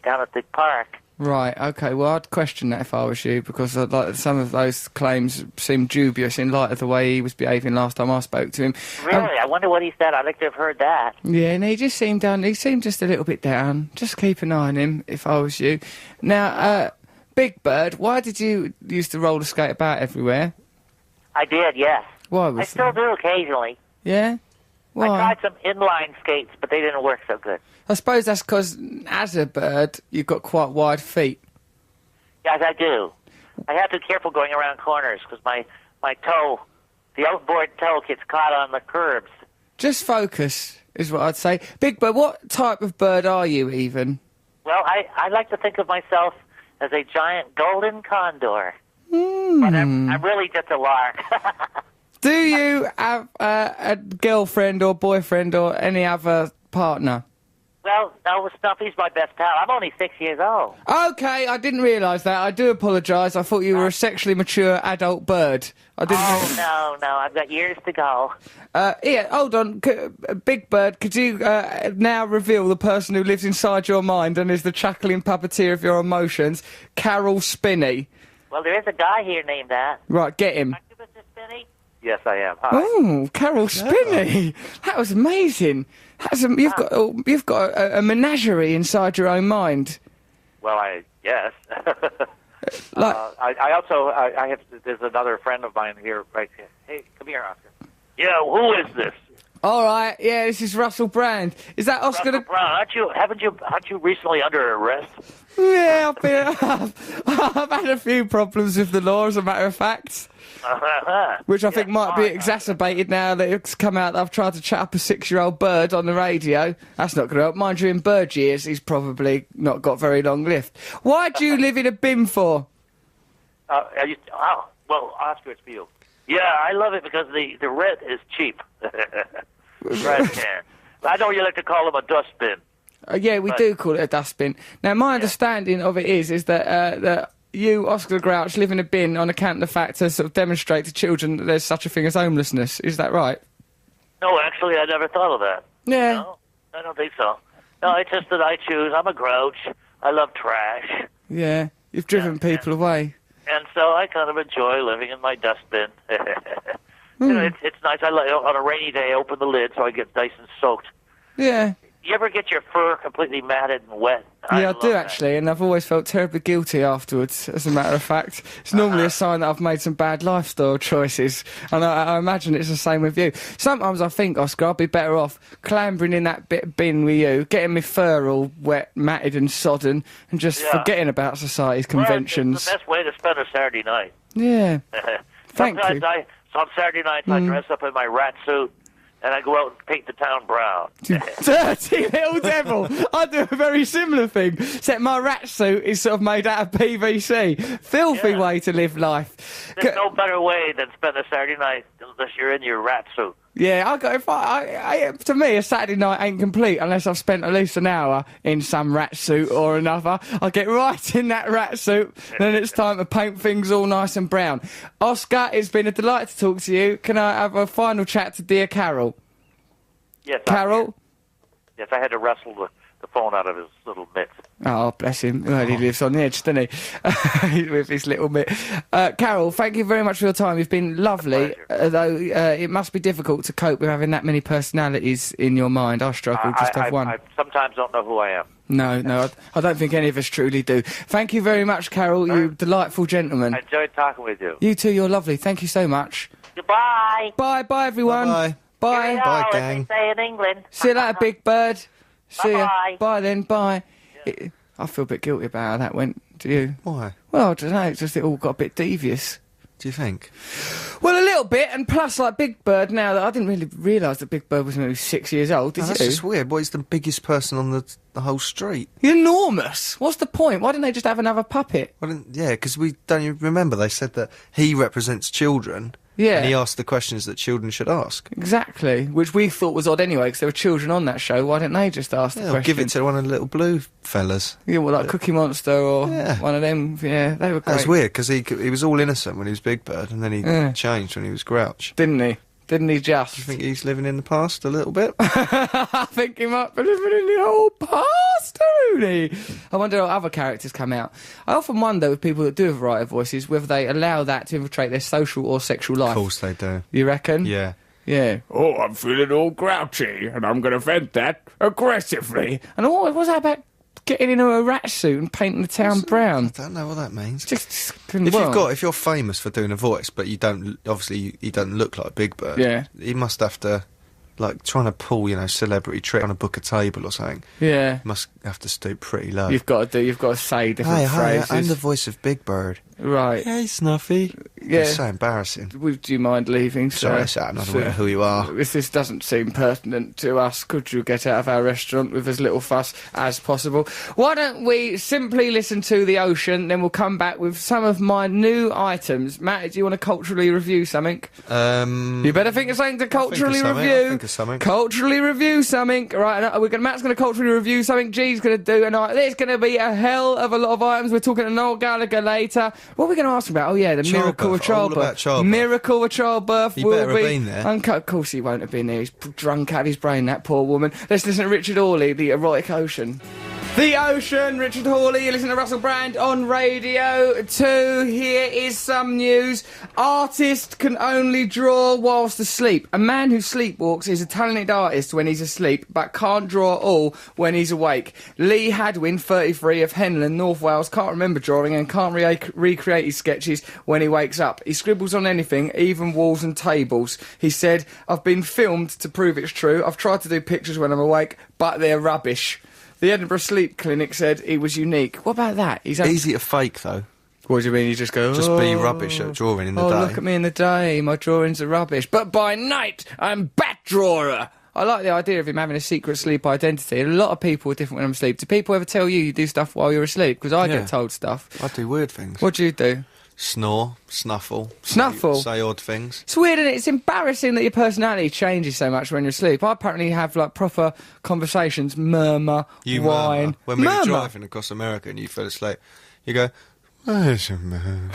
down at the park. Right, okay, well, I'd question that if I was you, because like, some of those claims seem dubious in light of the way he was behaving last time I spoke to him. Really? I wonder what he said. I'd like to have heard that. Yeah, and he just seemed down. He seemed just a little bit down. Just keep an eye on him if I was you. Now, Big Bird, why did you used to roller skate about everywhere? I did, yes. Why was I still do occasionally. Yeah? Why? I tried some inline skates, but they didn't work so good. I suppose that's because, as a bird, you've got quite wide feet. Yes, I do. I have to be careful going around corners because my toe, the outboard toe, gets caught on the curbs. Just focus, is what I'd say. Big Bird, what type of bird are you, even? Well, I like to think of myself as a giant golden condor. But I'm really just a lark. Do you have a girlfriend or boyfriend or any other partner? Well, no, Snuffy's my best pal. I'm only 6 years old. Okay, I didn't realise that. I do apologise. I thought you were a sexually mature adult bird. I didn't. No, I've got years to go. Yeah, hold on. Big Bird, could you now reveal the person who lives inside your mind and is the chuckling puppeteer of your emotions, Carol Spinney? Well, there is a guy here named that. Right, get him. Are you Mr. Spinney? Yes, I am. Hi. Oh, Carol Spinney. That was amazing. You've got a menagerie inside your own mind. Well, yes. I have. There's another friend of mine here, right here. Hey, come here, Oscar. Yeah, who is this? All right, yeah, this is Russell Brand. Is that Oscar? Russell Brand, aren't you recently under arrest? Yeah, I've had a few problems with the law, as a matter of fact. Which I think might be exacerbated now that it's come out that I've tried to chat up a 6-year-old bird on the radio. That's not going to help. Mind you, in bird years, he's probably not got very long left. Why do you live in a bin for? Well, Oscar, it's for you. Yeah, I love it because the rent is cheap. Right there. I know you like to call them a dustbin. Yeah, we do call it a dustbin. Now, my understanding of it is that you, Oscar the Grouch, live in a bin on account of the fact to sort of demonstrate to children that there's such a thing as homelessness. Is that right? No, actually, I never thought of that. Yeah. No, I don't think so. No, it's just that I choose. I'm a grouch. I love trash. Yeah, you've driven people away. And so I kind of enjoy living in my dustbin. You know, it's nice. On a rainy day, I open the lid so I get nice and soaked. Yeah. You ever get your fur completely matted and wet? Yeah, I love do that. actually, and I've always felt terribly guilty afterwards, as a matter of fact. It's normally a sign that I've made some bad lifestyle choices, and I imagine it's the same with you. Sometimes I think, Oscar, I'd be better off clambering in that bit of bin with you, getting my fur all wet, matted and sodden, and just forgetting about society's conventions. It's the best way to spend a Saturday night. Yeah. Thank you. Sometimes on Saturday nights I dress up in my rat suit and I go out and paint the town brown. Dirty little devil! I do a very similar thing, except my rat suit is sort of made out of PVC. Filthy way to live life. There's no better way than spend a Saturday night unless you're in your rat suit. Yeah, to me, a Saturday night ain't complete unless I've spent at least an hour in some rat suit or another. I get right in that rat suit, then it's time to paint things all nice and brown. Oscar, it's been a delight to talk to you. Can I have a final chat to dear Carol? Yes, Carol? Yes, I had to wrestle the phone out of his little mitts. Oh, bless him. Well, he lives on the edge, doesn't he? With his little mitt. Carol, thank you very much for your time. You've been lovely, though it must be difficult to cope with having that many personalities in your mind. I struggle just to have one. I sometimes don't know who I am. No, I don't think any of us truly do. Thank you very much, Carol, you delightful gentleman. I enjoyed talking with you. You too, you're lovely. Thank you so much. Goodbye. Bye, everyone. Bye. Bye. Cheerio, Bye, as gang. they say in England. See you later, Big Bird. See ya. Bye-bye. Bye then, bye. I feel a bit guilty about how that went. Do you? Why? Well, I don't know, it's just it all got a bit devious. Do you think? Well, a little bit, and plus, like Big Bird, now that I didn't really realise that Big Bird was maybe 6 years old, did No, you? that's just weird. Well, he's the biggest person on the whole street. He's enormous. What's the point? Why didn't they just have another puppet? Well, yeah, because we don't even remember. They said that he represents children. Yeah. And he asked the questions that children should ask. Exactly, which we thought was odd anyway, because there were children on that show. Why didn't they just ask the Yeah, or question? give it to one of the little blue fellas. Yeah, well, like Cookie Monster or Yeah. one of them. Yeah, they were great. That's weird, because he was all innocent when he was Big Bird, and then he Yeah. changed when he was Grouch. Didn't he? Didn't he just? Do you think he's living in the past a little bit? I think he might be living in the old past, Rooney. I wonder how other characters come out. I often wonder with people that do a variety of voices whether they allow that to infiltrate their social or sexual life. Of course they do. You reckon? Yeah. Yeah. Oh, I'm feeling all grouchy, and I'm going to vent that aggressively. And what's that about getting into a rat suit and painting the town brown? I don't know what that means. Just If you're famous for doing a voice, but you don't, obviously he doesn't look like Big Bird. Yeah. He must have to, like, trying to pull, celebrity trick on a book a table or something. Yeah. Must have to stoop pretty low. You've got to say different phrases. I'm the voice of Big Bird. Right. Hey, Snuffy. Yeah. It's so embarrassing. Would you mind leaving, Sorry, sir? sir, I'm not aware who you are. If this doesn't seem pertinent to us, could you get out of our restaurant with as little fuss as possible? Why don't we simply listen to the ocean, then we'll come back with some of my new items. Matt, do you want to culturally review something? You better think of something to culturally review. I'll think of something. Culturally review something. Right, Matt's going to culturally review something. G's going to do, and there's going to be a hell of a lot of items. We're talking to Noel Gallagher later. What are we going to ask him about? Oh yeah, the miracle of Childbirth. All about childbirth. Miracle of childbirth. He will better have be been there. Of course he won't have been there. He's drunk out of his brain, that poor woman. Let's listen to Richard Hawley, The Erotic Ocean. The Ocean, Richard Hawley, you listen to Russell Brand on Radio 2. Here is some news. Artist can only draw whilst asleep. A man who sleepwalks is a talented artist when he's asleep, but can't draw at all when he's awake. Lee Hadwin, 33, of Henlon, North Wales, can't remember drawing and can't recreate his sketches when he wakes up. He scribbles on anything, even walls and tables. He said, I've been filmed to prove it's true. I've tried to do pictures when I'm awake, but they're rubbish. The Edinburgh Sleep Clinic said he was unique. What about that? Easy to fake, though. What do you mean? You just go... Just be rubbish at drawing in the day. Oh, look at me in the day. My drawings are rubbish. But by night, I'm bat drawer. I like the idea of him having a secret sleep identity. A lot of people are different when I'm asleep. Do people ever tell you do stuff while you're asleep? Because I get told stuff. I do weird things. What do you do? Snore, snuffle. Snuffle? Say odd things. It's weird, and it's embarrassing that your personality changes so much when you're asleep. I apparently have, like, proper conversations, murmur, You whine. murmur. When we were driving across America and you fell asleep, you go, where's your murmur?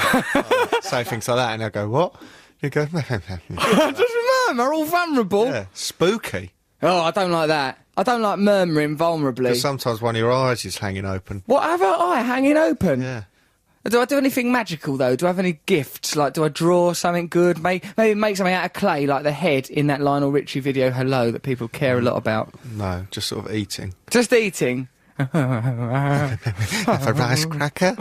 Say things like that, and I go, what? You go, Just murmur, all vulnerable. yeah, spooky. Oh, I don't like that. I don't like murmuring vulnerably. Because sometimes one of your eyes is hanging open. What, have an eye hanging open? Yeah. Do I do anything magical, though? Do I have any gifts? Like, do I draw something good? Maybe make something out of clay, like the head in that Lionel Richie video, Hello, that people care a lot about. No, just sort of eating. Just eating? Have a rice cracker?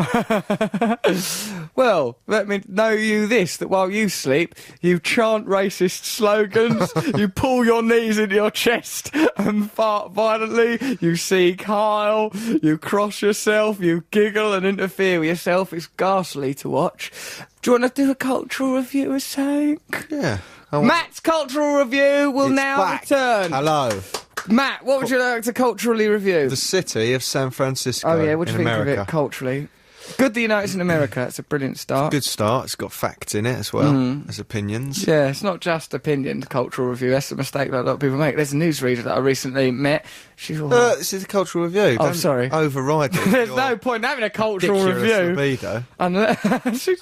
Well, let me know you this, that while you sleep, you chant racist slogans, you pull your knees into your chest and fart violently, you seek Heil, you cross yourself, you giggle and interfere with yourself. It's ghastly to watch. Do you want to do a cultural review or something? Yeah. Matt's cultural review will It's now back. return. Hello. Matt, what would you like to culturally review? The city of San Francisco. Oh yeah, what do you in think America. of it culturally? Good that you know it's in America. It's a brilliant start. Good start. It's got facts in it as well as opinions. Yeah, it's not just opinion, cultural review. That's a mistake that a lot of people make. There's a newsreader that I recently met. She's all This is a cultural review. Oh, Don't sorry. override it. there's no point in having a cultural Ridiculous review. libido. Unless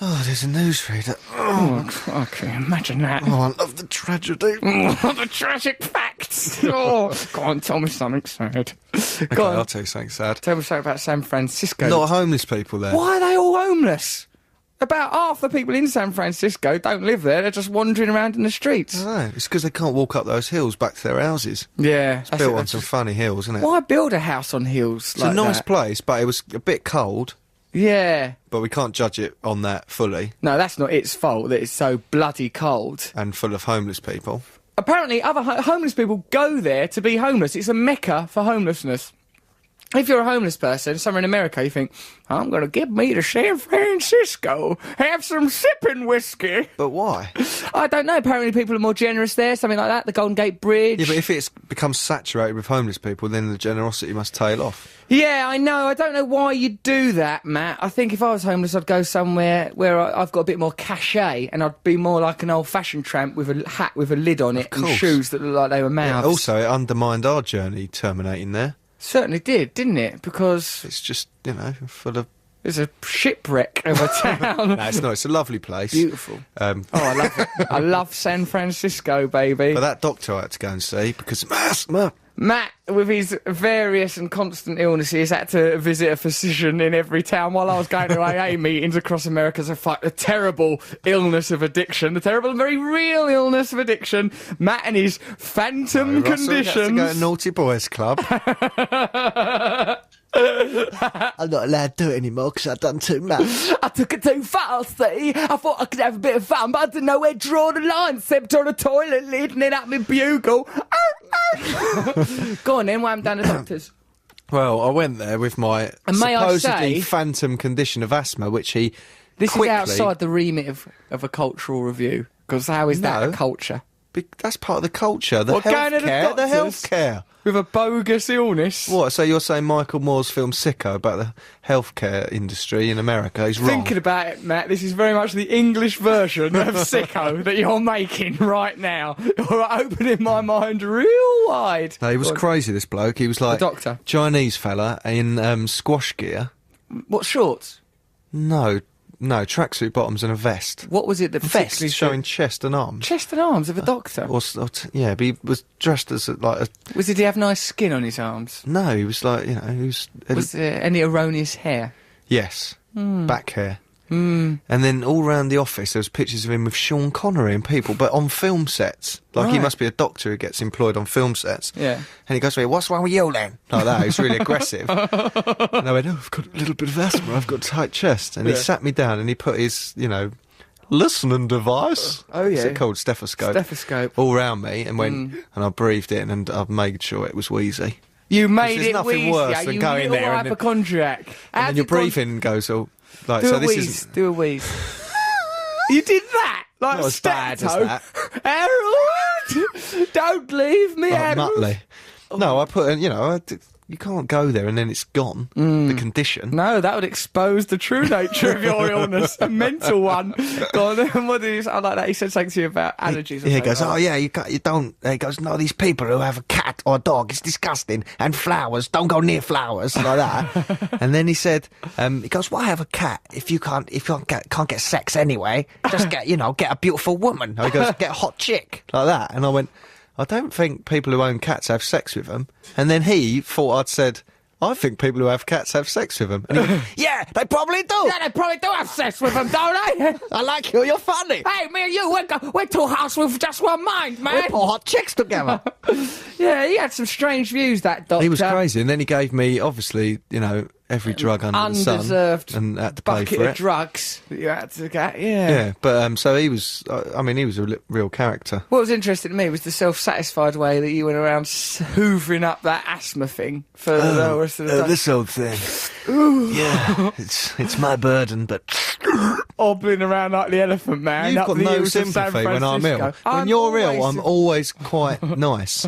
Oh, there's a newsreader. oh, okay, imagine that. Oh, I love the tragedy. The tragic facts. Oh, go on, tell me something sad. Okay, Go on, I'll tell you something sad. tell me something about San Francisco. A lot of homeless people there. Why are they all homeless? About half the people in San Francisco don't live there. They're just wandering around in the streets. No, it's because they can't walk up those hills back to their houses. Yeah, It's built on some funny hills, isn't it? Why build a house on hills It's like a nice that? place, but it was a bit cold. Yeah. But we can't judge it on that fully, No, that's not its fault that it's so bloody cold. and full of homeless people. Apparently, other homeless people go there to be homeless. It's a mecca for homelessness. If you're a homeless person, somewhere in America, you think, I'm going to get me to San Francisco, have some sipping whiskey. But why? I don't know. Apparently, people are more generous there, something like that. The Golden Gate Bridge. Yeah, but if it's becomes saturated with homeless people, then the generosity must tail off. Yeah, I know. I don't know why you'd do that, Matt. I think if I was homeless, I'd go somewhere where I've got a bit more cachet, and I'd be more like an old-fashioned tramp with a hat with a lid on it and course. shoes that look like they were mouths. Also, it undermined our journey terminating there. Certainly did, didn't it? Because It's just, full of... it's a shipwreck of a town. No, it's not. It's a lovely place. Beautiful. Um, Oh, I love it. I love San Francisco, baby. but that doctor I had to go and see because of asthma. Matt, with his various and constant illnesses, had to visit a physician in every town while I was going to AA meetings across America to fight the terrible illness of addiction, the terrible and very real illness of addiction. Matt and his phantom Russell, you have to conditions. go to Naughty Boys Club. I'm not allowed to do it anymore because I've done too much. I took it too far, see? I thought I could have a bit of fun, but I didn't know where to draw the line, except on a toilet lid and then up my bugle. Go on then, why I'm down the doctors. Well, I went there with my And may I supposedly say- phantom condition of asthma, which he This quickly... is outside the remit of a cultural review, because how is that No. a culture? That's part of the culture. The What, going to the healthcare. The doctors? healthcare. With a bogus illness? What? So you're saying Michael Moore's film Sicko about the healthcare industry in America is wrong? Thinking about it, Matt, this is very much the English version of Sicko that you're making right now. You're opening my mind real wide. No, he was Go on. crazy, this bloke. He was like doctor? Chinese fella in squash gear. What shorts? No, tracksuit bottoms and a vest. What was it that particularly Vest showing chest and arms. chest and arms of a doctor? Yeah, but he was dressed as like a... Did he have nice skin on his arms? No, he was like, he was... Was there any erroneous hair? Yes, back hair. Mm. And then all around the office there was pictures of him with Sean Connery and people, but on film sets. Like he Right. must be a doctor who gets employed on film sets. Yeah. And he goes to me, what's wrong with you then? Like that, he was really aggressive. And I went, I've got a little bit of asthma, I've got a tight chest. And he Yeah. sat me down and he put his, listening device. Oh, yeah. What's it called? Stethoscope. Stethoscope. All round me and went, and I breathed in and I made sure it was wheezy. You made There's it nothing wheezy, worse than you going little there and then- hypochondriac. And then your breathing goes all... Like, Do so a this wheeze. is Do a wheeze. You did that? Like Not as bad as steptoe? Harold! Don't leave me, Harold. Muttley. No, I put in, you can't go there and then it's gone. The condition. No, that would expose the true nature of your illness, a mental one. Go on, then, what did he say? I like that. He said something to you about allergies. or He something goes, like oh yeah, you don't. He goes, no, these people who have a cat or a dog, it's disgusting. And flowers, don't go near flowers like that. And then he said, He goes, why have a cat if you can't get sex anyway? Just get a beautiful woman. he goes, get a hot chick. Like that. And I went, I don't think people who own cats have sex with them. And then he thought I'd said, I think people who have cats have sex with them. And he went, Yeah, they probably do. Yeah, they probably do have sex with them, don't they? I like you. You're funny. Hey, me and you, we're two hearts with just one mind, man. We're poor hot chicks together. Yeah, he had some strange views, that doctor. he was crazy. And then he gave me, obviously, every drug under the sun. Undeserved And had to pay bucket for of it. drugs that you had to get, yeah. Yeah, but so he was, he was a real character. What was interesting to me was the self-satisfied way that you went around hoovering up that asthma thing for the rest of the day. This old thing. Yeah, it's my burden, but Hobbling around like the Elephant Man. You've up got the no hills of San sympathy when I'm ill. Francisco. When you're ill, I'm always quite nice.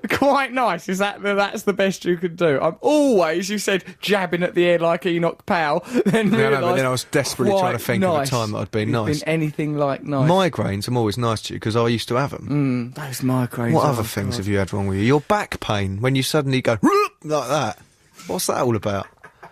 Quite nice. Is that's the best you could do? I'm always, you said, jabbing at the air like Enoch Powell. Then Yeah, I know, but realised then I was desperately trying to quite think of a nice. time that I'd been You've nice. Been anything like nice. Migraines, I'm always nice to you because I used to have them. Those migraines. What oh, other things God. have you had wrong with you? Your back pain, when you suddenly go like that. What's that all about?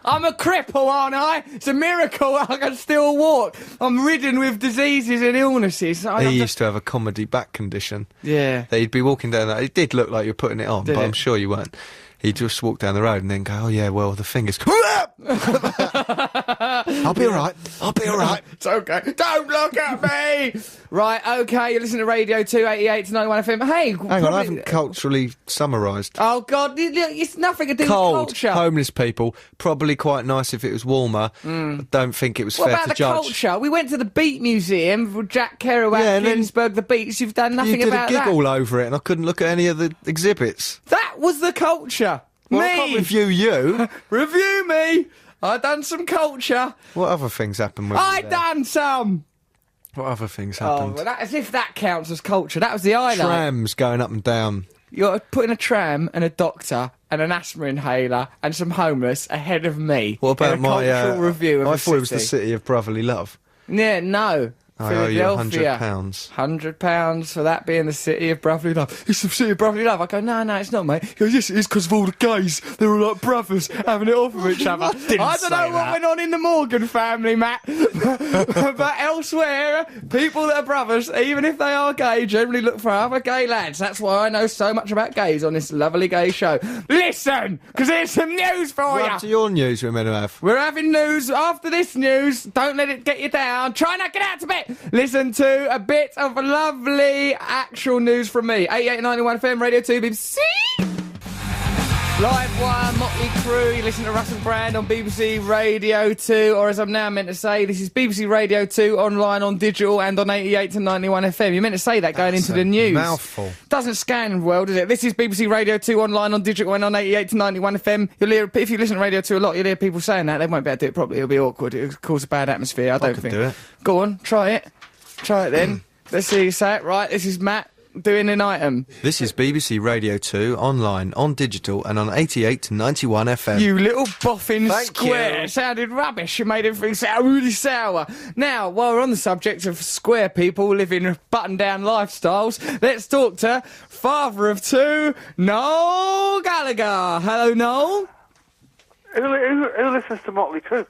I'm a cripple, aren't I? It's a miracle I can still walk. I'm ridden with diseases and illnesses. He used to have a comedy back condition. Yeah. That he'd be walking down that. It did look like you were putting it on, Did but it? I'm sure you weren't. He'd just walk down the road and then go, oh yeah, well, the fingers. I'll be all right. I'll be all right. It's okay. Don't look at me! Right, okay, you listen to Radio 288 to 91 FM. Hey, Hang on, I haven't culturally summarised. Oh, God, it's nothing to do Cold, with culture. homeless people, probably quite nice if it was warmer. I don't think it was What fair about to the judge. culture? We went to the Beat Museum with Jack Kerouac, Yeah, and then Ginsberg, the Beats. You've done nothing You did about a gig that. all over it and I couldn't look at any of the exhibits. That was the culture. Well, me. I can't review you. Review me. I done some culture. What other things happened with I you there? done some. What other things Oh, happened? well, as if that counts as culture. That was the highlight. Trams going up and down. You're putting a tram and a doctor and an asthma inhaler and some homeless ahead of me. What about in a my cultural review of I a thought it was the city. city of brotherly love. Yeah, no. I owe you Philadelphia. £100. £100 for that being the city of brotherly love. It's the city of brotherly love. I go, no, it's not, mate. He goes, yes, it is because of all the gays. They were like brothers having it off with each other. I don't know what went on in the Morgan family, Matt. But elsewhere, people that are brothers, even if they are gay, generally look for other gay lads. That's why I know so much about gays on this lovely gay show. Listen, because here's some news for What you. up to your news we're meant to have? We're having news after this news. Don't let it get you down. Try not to get out to bed. Listen to a bit of lovely actual news from me. 8891 FM, Radio 2, BBC. Live Wire, Motley Crue. You listen to Russell Brand on BBC Radio 2, or as I'm now meant to say, this is BBC Radio 2 online, on digital, and on 88 to 91 FM. You're meant to say that going into the news. Mouthful. Doesn't scan well, does it? This is BBC Radio 2 online, on digital, and on 88 to 91 FM. You'll hear, if you listen to Radio 2 a lot, you'll hear people saying that. They won't be able to do it properly. It'll be awkward. It'll cause a bad atmosphere. I don't could think. do it. Go on, try it. Try it then. Let's see you say it. Right, this is Matt doing an item. This is BBC Radio 2 online, on digital, and on 88 to 91 FM. You little boffin Thank square. you. It sounded rubbish. You made everything sound really sour. Now, while we're on the subject of square people living button-down lifestyles, let's talk to father of two, Noel Gallagher. Hello, Noel. Who listens to Motley Crue?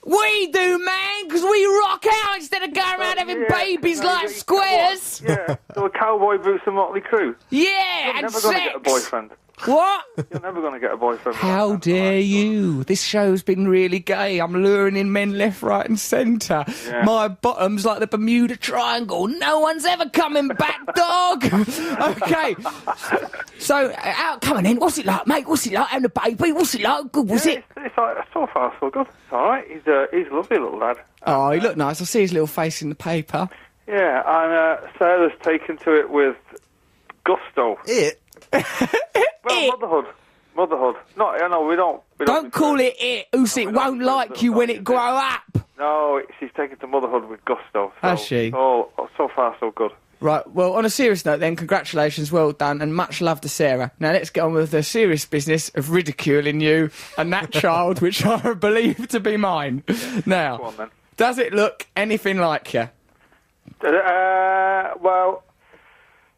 We do, man, because we rock out instead of going around having babies like squares. Yeah, so cowboy boots and Motley Crue. Yeah, You're and never going to get a sex. boyfriend. What? You're never going to get a boyfriend. How dare you? This show's been really gay. I'm luring in men left, right and centre. Yeah. My bottom's like the Bermuda Triangle. No one's ever coming back, dog. Okay. So, come on in. What's it like, mate? What's it like having a baby? What's it like? Good, was it? It's like, so far so good. It's all right. He's a lovely little lad. Oh, he looked nice. I see his little face in the paper. Yeah, and Sarah's taken to it with gusto. It? Well, motherhood. Not, we don't. Don't call it it, Oos. It won't like you when it grow up. No, she's taken to motherhood with gusto. So Has she? So far so good. Right, well, on a serious note then, congratulations, well done, and much love to Sarah. Now let's get on with the serious business of ridiculing you and that child, which I believe to be mine. Now, Go on, then. does it look anything like you? Well,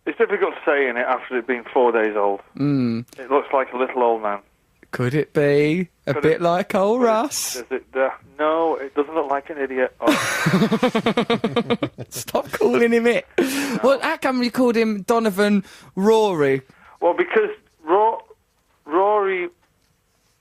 it's difficult to say in it after it being 4 days old. It looks like a little old man. Could it be a Could bit it- like old Russ? Does it? No, it doesn't look like an idiot. Oh, Stop calling him it. Well, how come you called him Donovan Rory? well, because Rory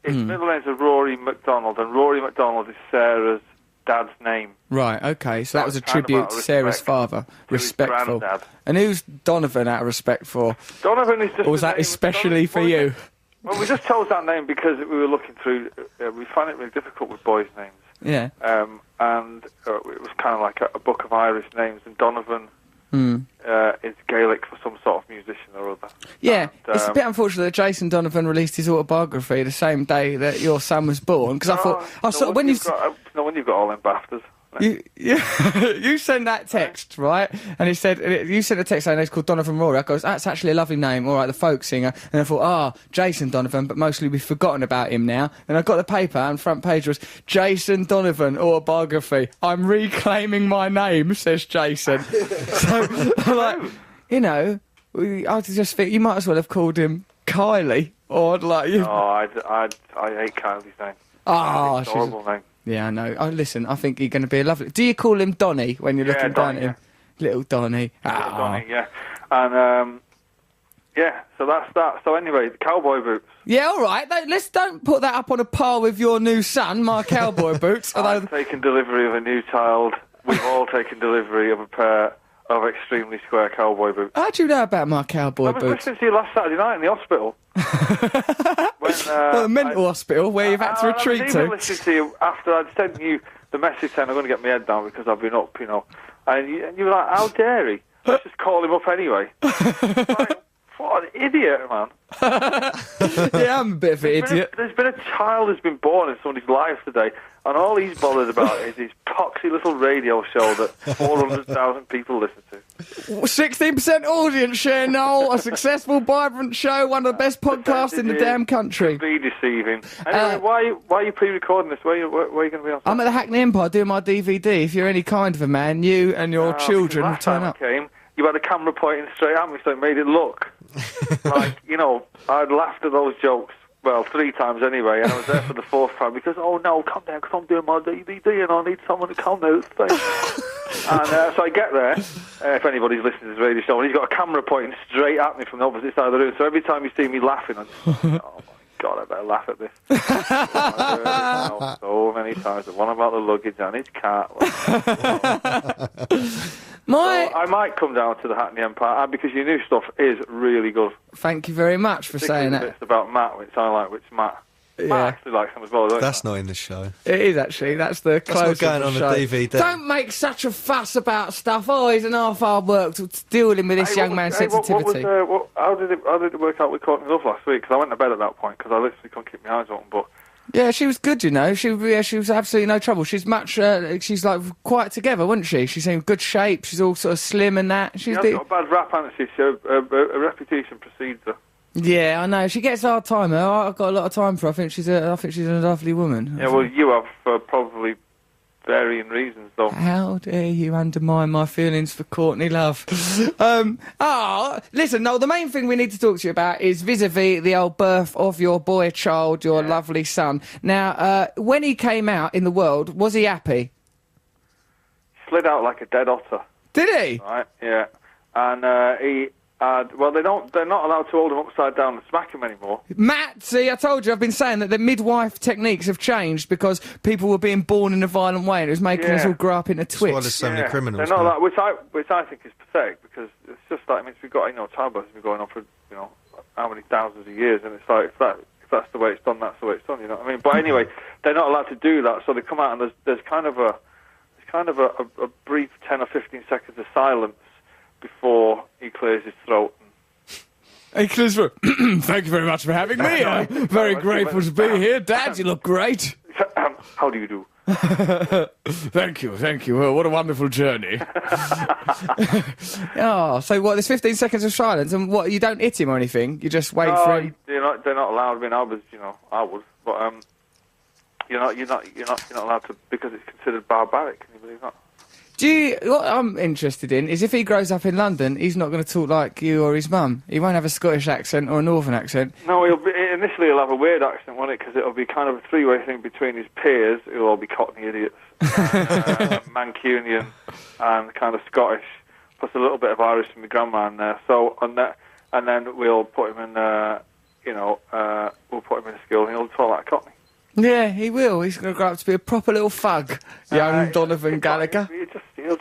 His middle name's Rory MacDonald, and Rory MacDonald is Sarah's dad's name. Right, okay, so that was a kind of tribute out to of Sarah's respect father. to his Respectful. granddad. And who's Donovan out of respect for? Donovan is just. Or was that especially for you? Well, we just chose that name because we were looking through. We find it really difficult with boys' names. Yeah. And it was kind of like a book of Irish names, and Donovan is Gaelic for some sort of musician or other. Yeah, and, it's a bit unfortunate that Jason Donovan released his autobiography the same day that your son was born, because I thought, when you've got all them BAFTAs. You sent that text, right? And he said, you sent a text saying it's called Donovan Rory. I goes, that's actually a lovely name, all right, the folk singer. And I thought, Jason Donovan, but mostly we've forgotten about him now. And I got the paper, and front page was, Jason Donovan, autobiography. I'm reclaiming my name, says Jason. So, I'm like, you know, I just think you might as well have called him Kylie. Or like you. Oh, I hate Kylie's name. Oh, it's a horrible name. Yeah, I know. Oh, listen, I think you're going to be a lovely... Do you call him Donny when you're looking down at him? Little Donny. Little Donny, yeah. And, so that's that. So anyway, the cowboy boots. Yeah, all right. Let's don't put that up on a par with your new son, my cowboy boots. I've taken delivery of a new child. We've all taken delivery of a pair of extremely square cowboy boots. How do you know about my cowboy boots? I was listening to you last Saturday night in the hospital. The mental hospital where you've had to retreat I was to. even listening to you after I'd sent you the message saying I'm going to get my head down because I've been up, you know. And you were like, how dare he? Let's just call him up anyway. Like, what an idiot, man. Yeah, I'm a bit of an idiot. There's been a child who's been born in somebody's life today, and all he's bothered about is his poxy little radio show that 400,000 people listen to. 16% audience share, Noel. A successful, vibrant show, one of the best podcasts in the damn country. Be deceiving. Anyway, why are you pre-recording this? Where are you going to be on? I'm at the Hackney Empire doing my DVD. If you're any kind of a man, you and your children will turn up. You had a camera pointing straight at me, so it made it look like, you know, I'd laughed at those jokes, well, 3 times anyway, and I was there for the 4th time because, oh no, calm down, because I'm doing my DVD and I need someone to calm down. And so I get there, if anybody's listening to this radio show, and he's got a camera pointing straight at me from the opposite side of the room, so every time you see me laughing, I'm just like, oh my God, I better laugh at this. So many times, the one about the luggage and his cat. So I might come down to the Hackney Empire because your new stuff is really good. Thank you very much for saying that. It's about Matt, which I like, which Matt actually likes him as well. That's not in the show. It is actually. That's the close. That's not going on show. the DVD. Don't make such a fuss about stuff. Oh, he's an half hard work to dealing with this young man's sensitivity. How did it work out with Courtney Love last week? Because I went to bed at that point because I literally couldn't keep my eyes open. But yeah, she was good, you know. She was absolutely no trouble. She's much. She's like quite together, wasn't she? She's in good shape. She's all sort of slim and that. She's got a bad rap, hasn't she? A reputation precedes her. Yeah, I know. She gets hard time. I've got a lot of time for her. I think she's a lovely woman. Yeah, well, you have probably varying reasons, though. How dare you undermine my feelings for Courtney Love? Listen, Noel, the main thing we need to talk to you about is vis-a-vis the old birth of your boy child, your lovely son. Now, when he came out in the world, was he happy? Slid out like a dead otter. Did he? Right, yeah. And he... well, they're not allowed to hold him upside down and smack him anymore. Matt, see, I told you, I've been saying that the midwife techniques have changed because people were being born in a violent way and it was making us all grow up into twits. That's why there's so many criminals. They're not allowed, which I think is pathetic because it's just like, I mean, we've got, childbirth has been going on for, how many thousands of years, and it's like, if that's the way it's done, that's the way it's done, you know what I mean? But anyway, they're not allowed to do that, so they come out and there's kind of a brief 10 or 15 seconds of silence before he clears his throat. Hey, Clifford, thank you very much for having me. I'm very grateful to be here. Dad, you look great. How do you do? Thank you. Well, what a wonderful journey. So what, there's 15 seconds of silence, and what, you don't hit him or anything? You just wait for him? They're not allowed. I mean, I would, but you're not allowed to, because it's considered barbaric, can you believe that? What I'm interested in is if he grows up in London, he's not going to talk like you or his mum. He won't have a Scottish accent or a Northern accent. No, initially he'll have a weird accent, won't it? Because it'll be kind of a 3-way thing between his peers, who'll all be Cockney idiots, Mancunian, and kind of Scottish, plus a little bit of Irish from my grandma in there. So and then we'll put him in. we'll put him in school and he'll talk like a cockney. Yeah, he will. He's going to grow up to be a proper little thug, young Donovan Gallagher. He'll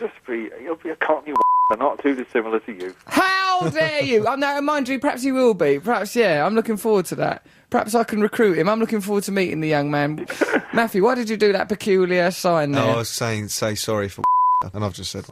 be a cockney not too dissimilar to you. How dare you? No, mind you, perhaps he will be. Perhaps, yeah, I'm looking forward to that. Perhaps I can recruit him. I'm looking forward to meeting the young man. Matthew, why did you do that peculiar sign there? No, I was saying, say sorry for and I've just said...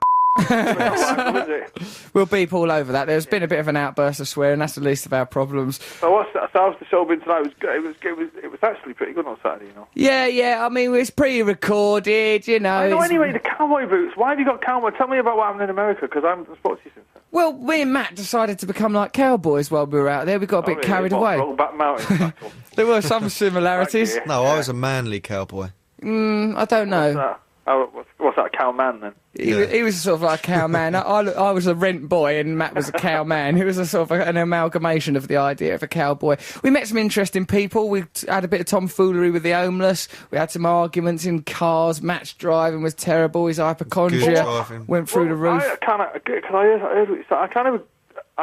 We'll beep all over that. There's been a bit of an outburst of swearing. That's the least of our problems. So how's the show been tonight? It was actually pretty good on Saturday, Yeah. I mean, it's pre-recorded, I know. Anyway, the cowboy boots. Why have you got cowboy? Tell me about what happened in America, because I haven't spoken to you since then. Well, me and Matt decided to become like cowboys while we were out there. We got a bit carried away. Rollback Mountain. There were some similarities. No, I was a manly cowboy. I don't know. What's that, a cow man then? He was sort of like a cow man. I was a rent boy and Matt was a cow man. It was a sort of an amalgamation of the idea of a cowboy. We met some interesting people. We had a bit of tomfoolery with the homeless. We had some arguments in cars. Matt's driving was terrible. His hypochondria went through the roof. I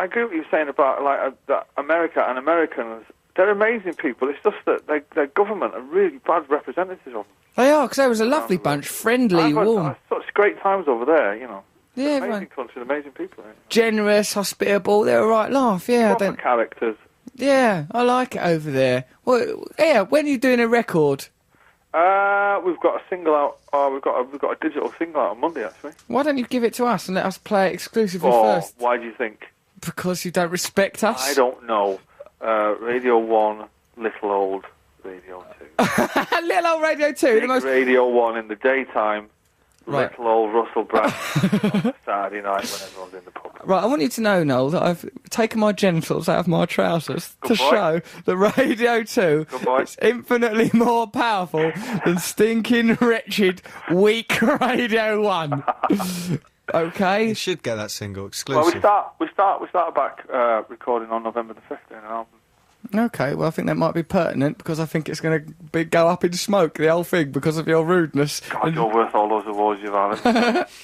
agree with what you're saying about that America and Americans. They're amazing people. It's just that their government are really bad representatives of them. They are, because they was a lovely bunch, friendly, warm. I've had such great times over there, Yeah, amazing country, amazing people. Generous, hospitable, they're a right laugh, yeah. Proper characters. Yeah, I like it over there. Well, yeah, when are you doing a record? We've got a single out. We've got a digital single out on Monday, actually. Why don't you give it to us and let us play it exclusively first? Why do you think? Because you don't respect us? I don't know. Radio 1, Little Old Radio 2. Little Old Radio 2, the most... Radio 1 in the daytime, right. Little Old Russell Brand on Saturday night when everyone's in the pub. Right, I want you to know, Noel, that I've taken my genitals out of my trousers to show that Radio 2 is infinitely more powerful than stinking, wretched, weak Radio 1. Okay? You should get that single exclusive. Well, we start back recording on November the 5th in an album. Okay, well, I think that might be pertinent because I think it's going to go up in smoke, the whole thing, because of your rudeness. God, you're worth all those awards you've had.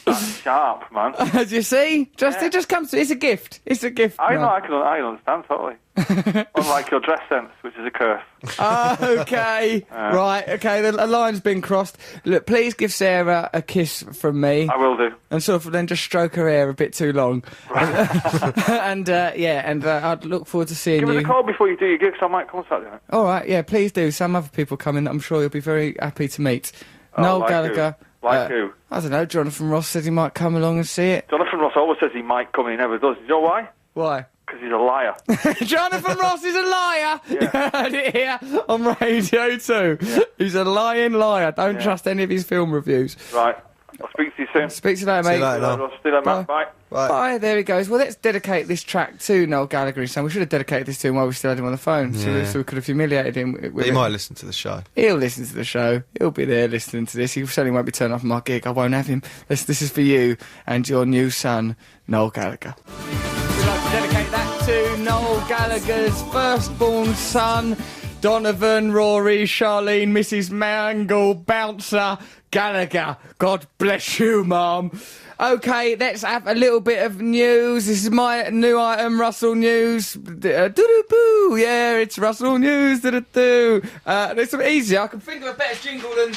That's sharp, man. As you see, it just comes to... It's a gift. It's a gift. I know, I understand totally. Unlike your dress sense, which is a curse. Okay. Right, okay, the line's been crossed. Look, please give Sarah a kiss from me. I will do. And sort of then just stroke her hair a bit too long. And I'd look forward to seeing you. Give us a call before you do your gig, so I might come on Saturday night. All right, yeah, please do. Some other people come in that I'm sure you'll be very happy to meet. Noel Gallagher. Like who? I don't know, Jonathan Ross said he might come along and see it. Jonathan Ross always says he might come and he never does. Do you know why? Why? Because he's a liar. Jonathan Ross is a liar! Yeah. You heard it here on Radio 2. He's a lying liar. Don't trust any of his film reviews. Right. I'll speak to you soon. Speak to you later, mate. See you later, See you later, mate. Bye. Bye, there he goes. Well, let's dedicate this track to Noel Gallagher and son. We should have dedicated this to him while we still had him on the phone, so we could have humiliated him. He might listen to the show. He'll listen to the show. He'll be there listening to this. He certainly won't be turning off my gig. I won't have him. This is for you and your new son, Noel Gallagher. We'd like to dedicate that to Noel Gallagher's firstborn son, Donovan, Rory, Charlene, Mrs. Mangle, Bouncer, Gallagher. God bless you, Mum. Okay, let's have a little bit of news. This is my new item, Russell News. Doo-doo-boo. Yeah, it's Russell News. Doo-doo-doo. It's easier. I can think of a better jingle than...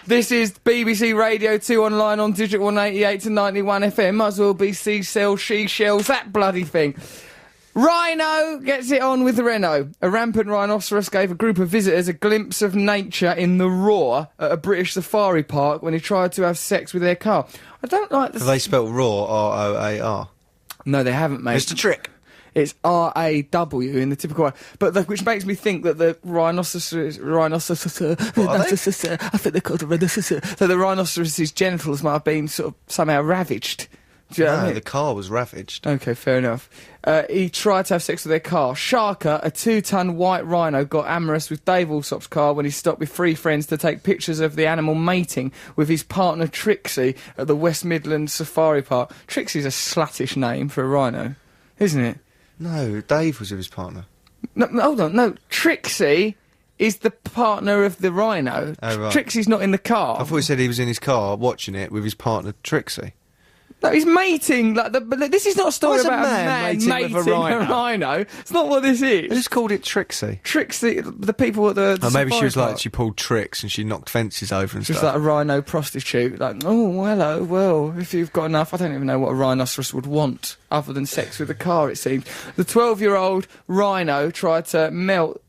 This is BBC Radio 2 online on Digital 188 to 91 FM. Might as well be Sea-Cell, She-Shells, that bloody thing. Rhino gets it on with Renault. A rampant rhinoceros gave a group of visitors a glimpse of nature in the raw at a British safari park when he tried to have sex with their car. I don't like the... Have they spelt raw, R-O-A-R? No, they haven't, mate. It's a trick. It's R-A-W in the typical way. But which makes me think that the rhinoceros... I think they're called the rhinoceros. So the rhinoceros's genitals might have been sort of somehow ravaged. Do you know what I mean? The car was ravaged. Okay, fair enough. He tried to have sex with their car. Sharka, a 2-ton white rhino, got amorous with Dave Alsop's car when he stopped with 3 friends to take pictures of the animal mating with his partner Trixie at the West Midlands Safari Park. Trixie's a sluttish name for a rhino, isn't it? No, Dave was with his partner. No, hold on. No, Trixie is the partner of the rhino. Oh, right. Trixie's not in the car. I thought he said he was in his car watching it with his partner Trixie. No, he's mating. But this is not a story What's a about man mating with a rhino? It's not what this is. They just called it Trixie. Trixie, the people at the Or maybe she was safari like, she pulled tricks and she knocked fences over and just stuff. like a rhino prostitute. Like, oh, hello, well, if you've got enough, I don't even know what a rhinoceros would want other than sex with a car, it seems. The 12-year-old rhino tried to mount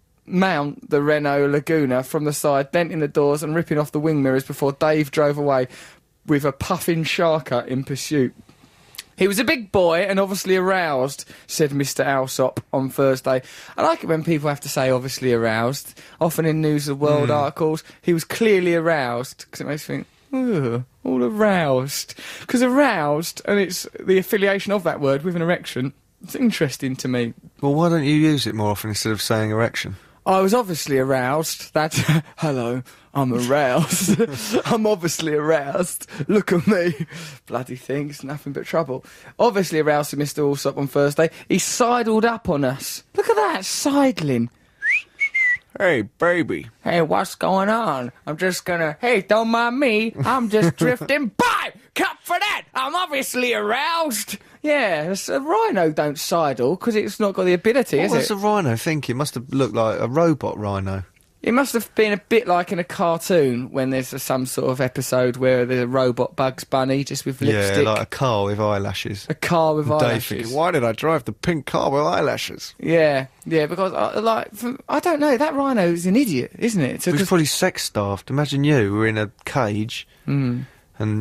the Renault Laguna from the side, denting the doors and ripping off the wing mirrors before Dave drove away with a puffing sharker in pursuit. He was a big boy and obviously aroused, said Mr. Alsop on Thursday. I like it when people have to say obviously aroused. Often in News of the World articles, he was clearly aroused, because it makes me think, ooh, all aroused. Because aroused, and it's the affiliation of that word with an erection, it's interesting to me. Well, why don't you use it more often instead of saying erection? I was obviously aroused. That's hello, I'm aroused. I'm obviously aroused. Look at me. Bloody thing, it's nothing but trouble. Obviously aroused, to Mr. Alsop on Thursday. He sidled up on us. Look at that, sidling. Hey, baby. Hey, what's going on? I'm just gonna... Hey, don't mind me. I'm just drifting by. Cut for that. I'm obviously aroused. Yeah, a rhino don't sidle because it's not got the ability, What is was it? the rhino thinking? It must have looked like a robot rhino. It must have been a bit like in a cartoon when there's some sort of episode where the robot Bugs Bunny just with lipstick. Yeah, like a car with eyelashes. A car with Dave eyelashes. thinking, why did I drive the pink car with eyelashes? Yeah, because I don't know. That rhino is an idiot, isn't it? He was probably sex-starved. Imagine you were in a cage, and,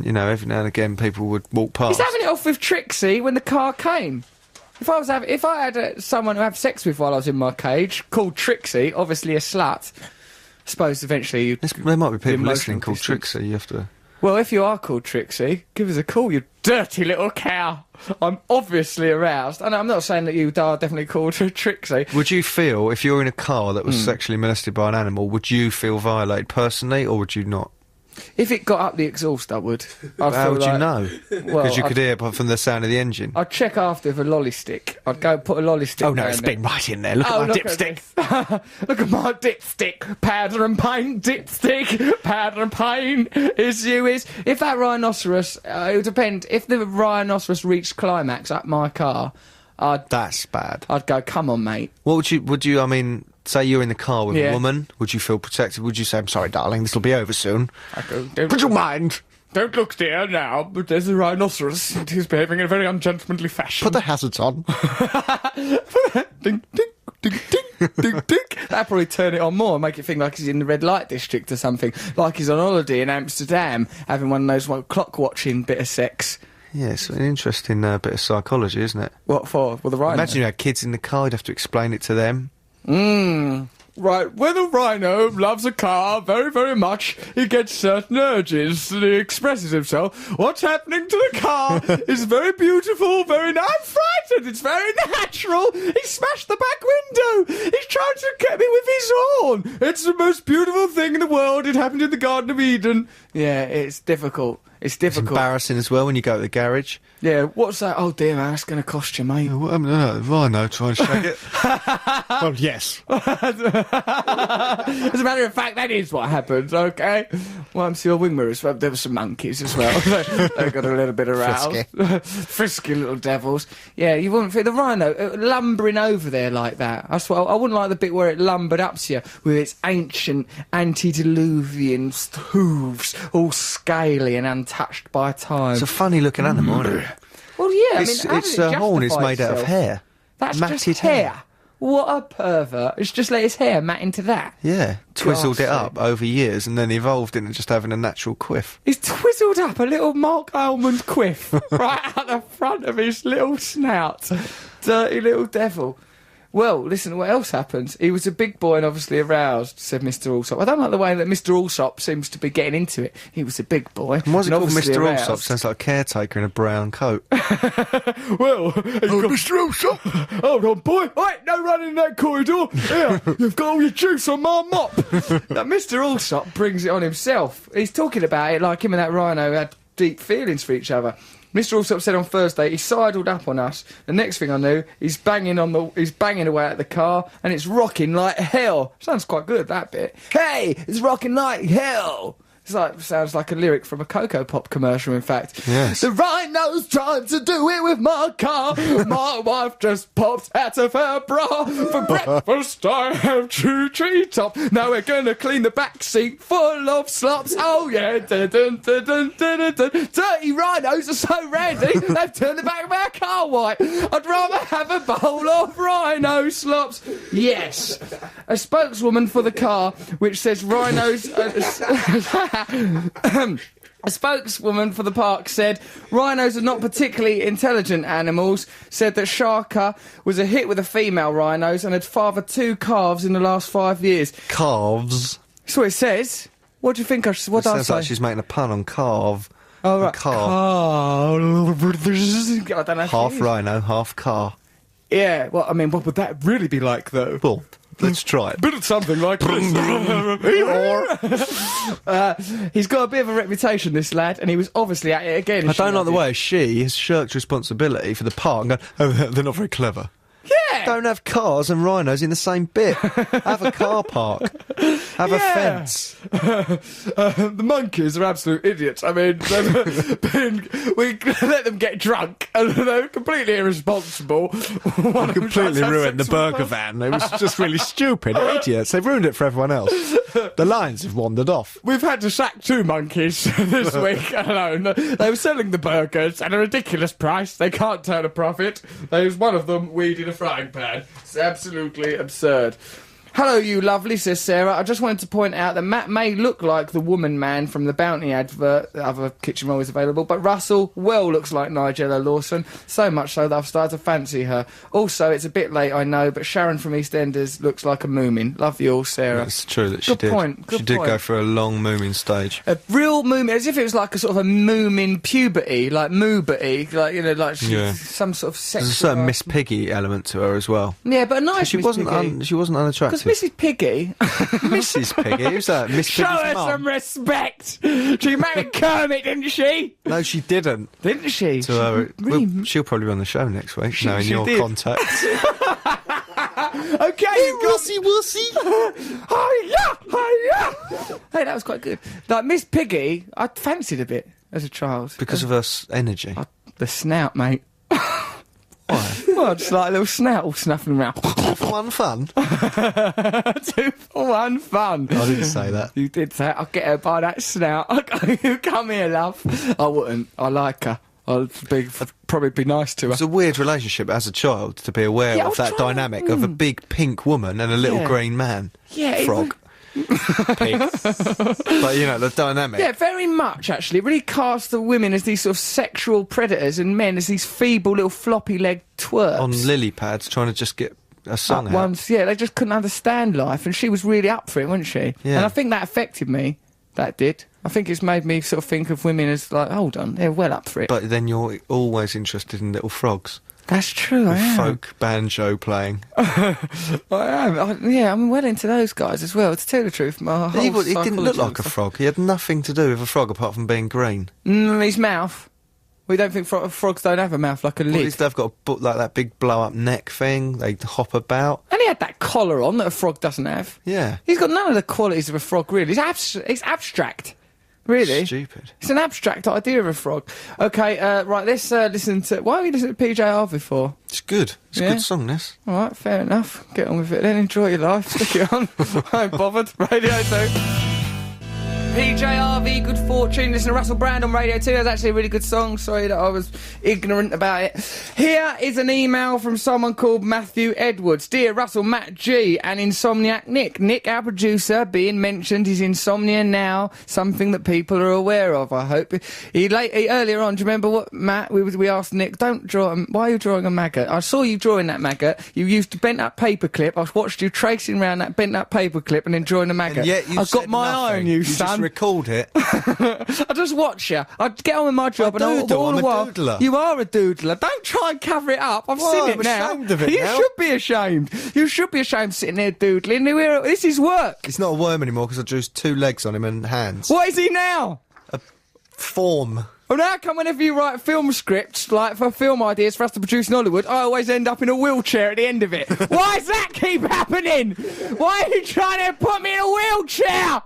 you know, every now and again people would walk past. He's having it off with Trixie when the car came. If I had someone to have sex with while I was in my cage, called Trixie, obviously a slut, I suppose eventually There might be people emotional listening called distance. Trixie. You have to... Well, if you are called Trixie, give us a call, you dirty little cow. I'm obviously aroused. And I'm not saying that you are definitely called Trixie. Would you feel, if you're in a car that was sexually molested by an animal, would you feel violated personally, or would you not? If it got up the exhaust, I would. How would you know? Well, Because you could hear it from the sound of the engine. I'd check after with a lolly stick. I'd go put a lolly stick Oh no, down it's there. been right in there. Look Oh, at my look dipstick. at this. Look at my dipstick. Powder and paint dipstick. Powder and paint is you is. If that rhinoceros, it would depend. If the rhinoceros reached climax at my car, That's bad. I'd go, come on, mate. What would you, I mean, say you're in the car with Yeah. a woman, would you feel protected? Would you say, I'm sorry, darling, this will be over soon? I go, Would you mind? Don't look, dear, now, but there's a rhinoceros, and he's behaving in a very ungentlemanly fashion. Put the hazards on. Ding, ding, ding, ding, ding, ding. That'd probably turn it on more and make it think like he's in the red light district or something. Like he's on holiday in Amsterdam, having one of those clock-watching bit of sex. Yeah, it's an interesting bit of psychology, isn't it? What for? Well, the rhino. Imagine you had kids in the car, you'd have to explain it to them. Right, when a rhino loves a car very, very much, he gets certain urges and he expresses himself. What's happening to the car is very beautiful, I'm frightened, it's very natural. He smashed the back window. He's trying to get me with his horn. It's the most beautiful thing in the world. It happened in the Garden of Eden. Yeah, it's difficult. It's It's difficult. embarrassing as well when you go to the garage. Yeah, what's that? Oh dear, man, that's going to cost you, mate. What happened to that rhino trying to shake it? Oh yes. As a matter of fact, that is what happened, okay? Well, I'm your wing mirrors. Well, there were some monkeys as well. They got a little bit aroused. Frisky little devils. Yeah, you wouldn't feel the rhino lumbering over there like that. I swear, I wouldn't like the bit where it lumbered up to you with its ancient antediluvian hooves, all scaly and untouched by time. It's a funny looking animal, isn't it? Well, yeah, Its I mean, how does it horn is justify made out of itself? hair. That's matted just hair. What a pervert. It's just let his hair mat into that. Yeah, twizzled it up Ghastly. over years and then evolved into just having a natural quiff. He's twizzled up a little Mark Almond quiff right out the front of his little snout. Dirty little devil. Well, listen, what else happens? He was a big boy and obviously aroused, said Mr. Alsop. I don't like the way that Mr. Alsop seems to be getting into it. He was a big boy. And what's it and called, obviously Mr. aroused. Allsop? Sounds like a caretaker in a brown coat. Well, Mr. Alsop! Hold on, boy. Right, no running in that corridor. Here, you've got all your juice on my mop. Now, Mr. Alsop brings it on himself. He's talking about it like him and that rhino had deep feelings for each other. Mr. Alsop said on Thursday he sidled up on us. The next thing I knew, he's banging away at the car, and it's rocking like hell. Sounds quite good, that bit. Hey, it's rocking like hell. Sounds like a lyric from a Cocoa Pop commercial, in fact. Yes. The rhino's trying to do it with my car. My wife just popped out of her bra. For breakfast I have choo-choo top. Now we're gonna clean the back seat full of slops. Oh yeah. Dun, dun, dun, dun, dun, dun. Dirty rhinos are so randy, they've turned the back of our car white. I'd rather have a bowl of rhino slops. Yes. A spokeswoman for the car, which says rhinos... A spokeswoman for the park said rhinos are not particularly intelligent animals, said that Shaka was a hit with the female rhinos and had fathered 2 calves in the last 5 years. Calves. That's what it says. What do you think what I Sounds say? like she's making a pun on calve. Oh, right. Car. I don't know. Half rhino, half car. Yeah, well, I mean, what would that really be like, though? Well, let's try it. Bit of something like this. He's got a bit of a reputation, this lad, and he was obviously at it again. I don't like the way she has shirked responsibility for the park and gone, oh, they're not very clever. Yeah! Don't have cars and rhinos in the same bit. Have a car park. Have a fence. The monkeys are absolute idiots. I mean, we let them get drunk, and they're completely irresponsible. They completely ruined the burger van. It was just really stupid. Idiots. They've ruined it for everyone else. The lions have wandered off. We've had to sack 2 monkeys this week alone. They were selling the burgers at a ridiculous price. They can't turn a profit. There's one of them weed in a frying pan. It's absolutely absurd. Hello, you lovely, says Sarah. I just wanted to point out that Matt may look like the woman man from the Bounty advert. The other kitchen roll is available, but Russell well looks like Nigella Lawson, so much so that I've started to fancy her. Also, it's a bit late, I know, but Sharon from EastEnders looks like a moomin. Love you all, Sarah. It's true that she Good did. point. Good She did point. go for a long mooming stage. A real moomin, as if it was like a sort of a moomin puberty, like mooberty, like, you know, like Yeah. some sort of sexual... There's a certain Miss Piggy element to her as well. Yeah, but a nice She Miss wasn't. Piggy. She wasn't unattractive. Because Mrs. Piggy... Mrs. Piggy. Who's that? Miss Show Piggy's her mum? some respect! She married Kermit, didn't she? No, she didn't. Didn't she? To her, really... well, she'll probably be on the show next week, knowing she your did. contacts. Okay, Russy Wussy! Hiya! Hey, that was quite good. Like, Miss Piggy, I fancied a bit as a child. Because of her energy. The snout, mate. Why? Well, just like a little snout all snuffing around. 2 for 1 fun. 2 for 1 fun. I didn't say that. You did say, I'll get her by that snout. You come here, love. I wouldn't. I like her. I'd probably be nice to her. It's a weird relationship as a child to be aware Yeah, of I was that trying- dynamic of a big pink woman and a little Yeah. green man. Yeah, it Frog. Pig. But, you know, the dynamic. Yeah, very much, actually. It really casts the women as these sort of sexual predators and men as these feeble little floppy-legged twerps. On lily pads trying to just get a song Up out. once, yeah, they just couldn't understand life, and she was really up for it, wasn't she? Yeah. And I think that affected me. That did. I think it's made me sort of think of women as like, hold on, they're well up for it. But then you're always interested in little frogs. That's true, I With am. folk banjo playing. I am. I'm well into those guys as well. To tell the truth, my whole He didn't look psychology like a and frog. He had nothing to do with a frog apart from being green. stuff. His mouth. We don't think frogs don't have a mouth like a Well, lid. they've got like that big blow-up neck thing. They hop about. And he had that collar on that a frog doesn't have. Yeah. He's got none of the qualities of a frog, really. It's abstract. Really? Stupid. It's an abstract idea of a frog. Okay, right, let's listen to... Why are we listening to PJ Harvey for? It's good. It's Yeah? a good song, this. All right, fair enough. Get on with it then. Enjoy your life. Stick it on. I ain't bothered. Radio 2. PJ Harvey, Good Fortune. Listen to Russell Brand on Radio 2. That's actually a really good song. Sorry that I was ignorant about it. Here is an email from someone called Matthew Edwards. Dear Russell, Matt G and Insomniac Nick. Nick, our producer, being mentioned is insomnia now, something that people are aware of, I hope. Earlier on, do you remember what, Matt, we asked Nick, don't draw, why are you drawing a maggot? I saw you drawing that maggot. You used a bent-up paperclip. I watched you tracing around that bent-up paperclip and then drawing a maggot. And yet you I've got said my eye nothing. on you, You son. just recalled it. I just watch you. I get on with my job, and doodle, all I'm the a while, doodler. you are a doodler. Don't try and cover it up. I've Well, seen I'm it now. ashamed of it you now. should be ashamed. You should be ashamed sitting there doodling. This is work. It's not a worm anymore because I drew 2 legs on him and hands. What is he now? Form. Well, how come whenever you write film scripts, like for film ideas for us to produce in Hollywood, I always end up in a wheelchair at the end of it? Why does that keep happening? Why are you trying to put me in a wheelchair?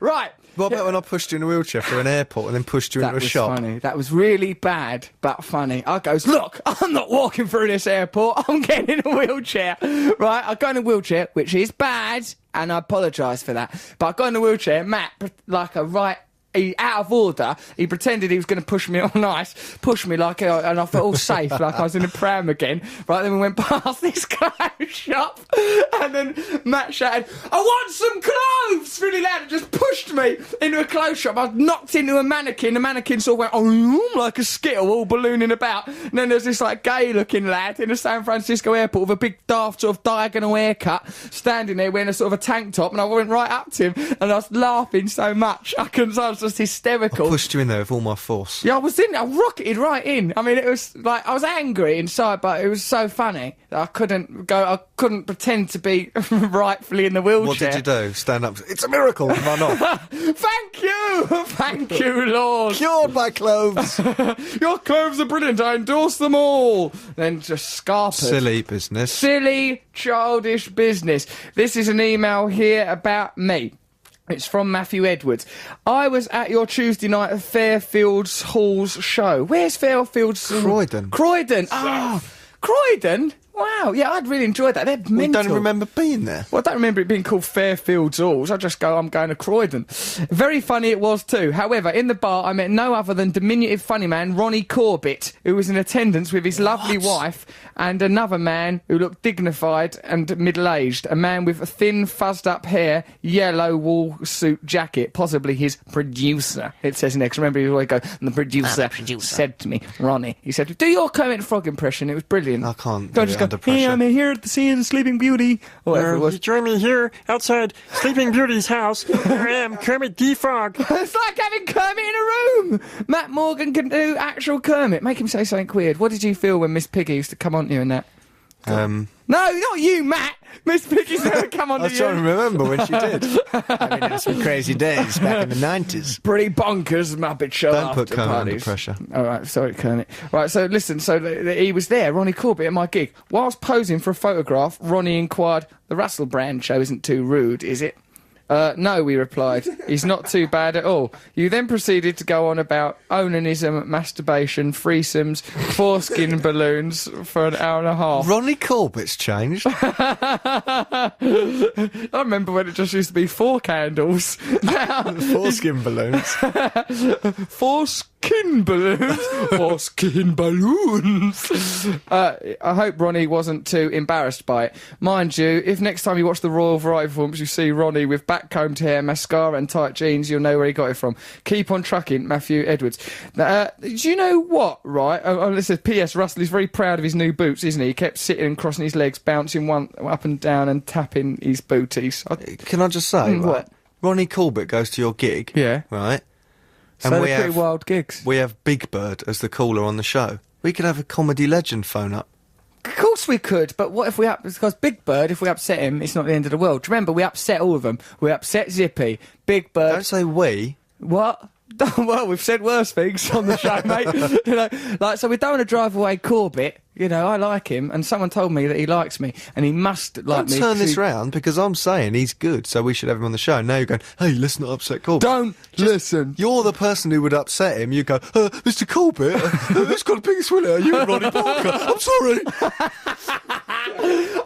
Right. What about when I pushed you in a wheelchair through an airport and then pushed you into a shop? Funny. That was really bad, but funny. I goes, look, I'm not walking through this airport. I'm getting in a wheelchair. Right? I got in a wheelchair, which is bad, and I apologise for that. But I got in a wheelchair, Matt, like a right... out of order, he pretended he was going to push me on ice, pushed me like, and I felt all safe, like I was in a pram again. Right, then we went past this clothes shop, and then Matt shouted, "I want some clothes!" really loud, and just pushed me into a clothes shop. I was knocked into a mannequin. The mannequin sort of went, oh, like a skittle, all ballooning about. And then there's this like gay-looking lad in a San Francisco airport with a big daft sort of diagonal haircut, standing there wearing a sort of a tank top, and I went right up to him, and I was laughing so much, I was just hysterical. I pushed you in there with all my force. Yeah, I was in. I rocketed right in. I mean, it was like I was angry inside, but it was so funny that I couldn't pretend to be rightfully in the wheelchair. What did you do? Stand up. It's a miracle. Run off. Thank you, Lord. Cured by clothes. Your clothes are brilliant. I endorse them all. Then just scarpered. Silly business. Silly, childish business. This is an email here about me. It's from Matthew Edwards. I was at your Tuesday night at Fairfields Hall's show. Where's Fairfields? Croydon. Croydon. Ah, Croydon? Wow, yeah, I'd really enjoyed that. They're mental. We don't remember being there. Well, I don't remember it being called Fairfields Halls. I just go, I'm going to Croydon. Very funny it was too. However, in the bar, I met no other than diminutive funny man Ronnie Corbett, who was in attendance with his lovely wife, and another man who looked dignified and middle-aged. A man with thin, fuzzed-up hair, yellow wool suit jacket, possibly his producer. It says in there, 'cause remember he always go, and the producer said to me, Ronnie, he said, do your Kermit the Frog impression. It was brilliant. I can't Go do just it go, under pressure. hey, I'm here at the scene of Sleeping Beauty. Or whatever it was. You join me here outside Sleeping Beauty's house. Here I am, Kermit the Frog. It's like having Kermit in a room. Matt Morgan can do actual Kermit. Make him say something weird. What did you feel when Miss Piggy used to come on to you and that? No, not you, Matt. Miss Piggy's never come on to you. I was trying to remember when she did. I mean, it was some crazy days back in the 90s. Pretty bonkers Muppet Show. Don't put after Kermit parties. under pressure. All right, sorry, Kermit. Right, so listen, he was there, Ronnie Corbett, at my gig. Whilst posing for a photograph, Ronnie inquired, the Russell Brand show isn't too rude, is it? No, we replied. He's not too bad at all. You then proceeded to go on about onanism, masturbation, threesomes, foreskin balloons for an hour and a half. Ronnie Corbett's changed. I remember when it just used to be 4 candles. Now, Foreskin balloons. Foreskin balloons. Foreskin balloons. I hope Ronnie wasn't too embarrassed by it. Mind you, if next time you watch the Royal Variety performance you see Ronnie with back-combed hair, mascara and tight jeans, you'll know where he got it from. Keep on trucking, Matthew Edwards. Do you know what, right? This is P.S. Russell is very proud of his new boots, isn't he? He kept sitting and crossing his legs, bouncing one up and down and tapping his booties. Can I just say, right? What? Ronnie Corbett goes to your gig. Yeah. Right? So And they're pretty wild gigs. We have Big Bird as the caller on the show. We could have a comedy legend phone up. Of course we could, but what if because Big Bird, if we upset him, it's not the end of the world. Remember, we upset all of them. We upset Zippy, Big Bird. Don't say we. What? Well, we've said worse things on the show, mate. You know, like, so we don't want to drive away Corbett. You know, I like him, and someone told me that he likes me, and he must like me. Don't turn this round, because I'm saying he's good, so we should have him on the show. Now you're going, hey, let's not upset Corbett. Don't listen. You're the person who would upset him. You go, Mr. Corbett, who's got a big swiller? You and Ronnie Parker. I'm sorry.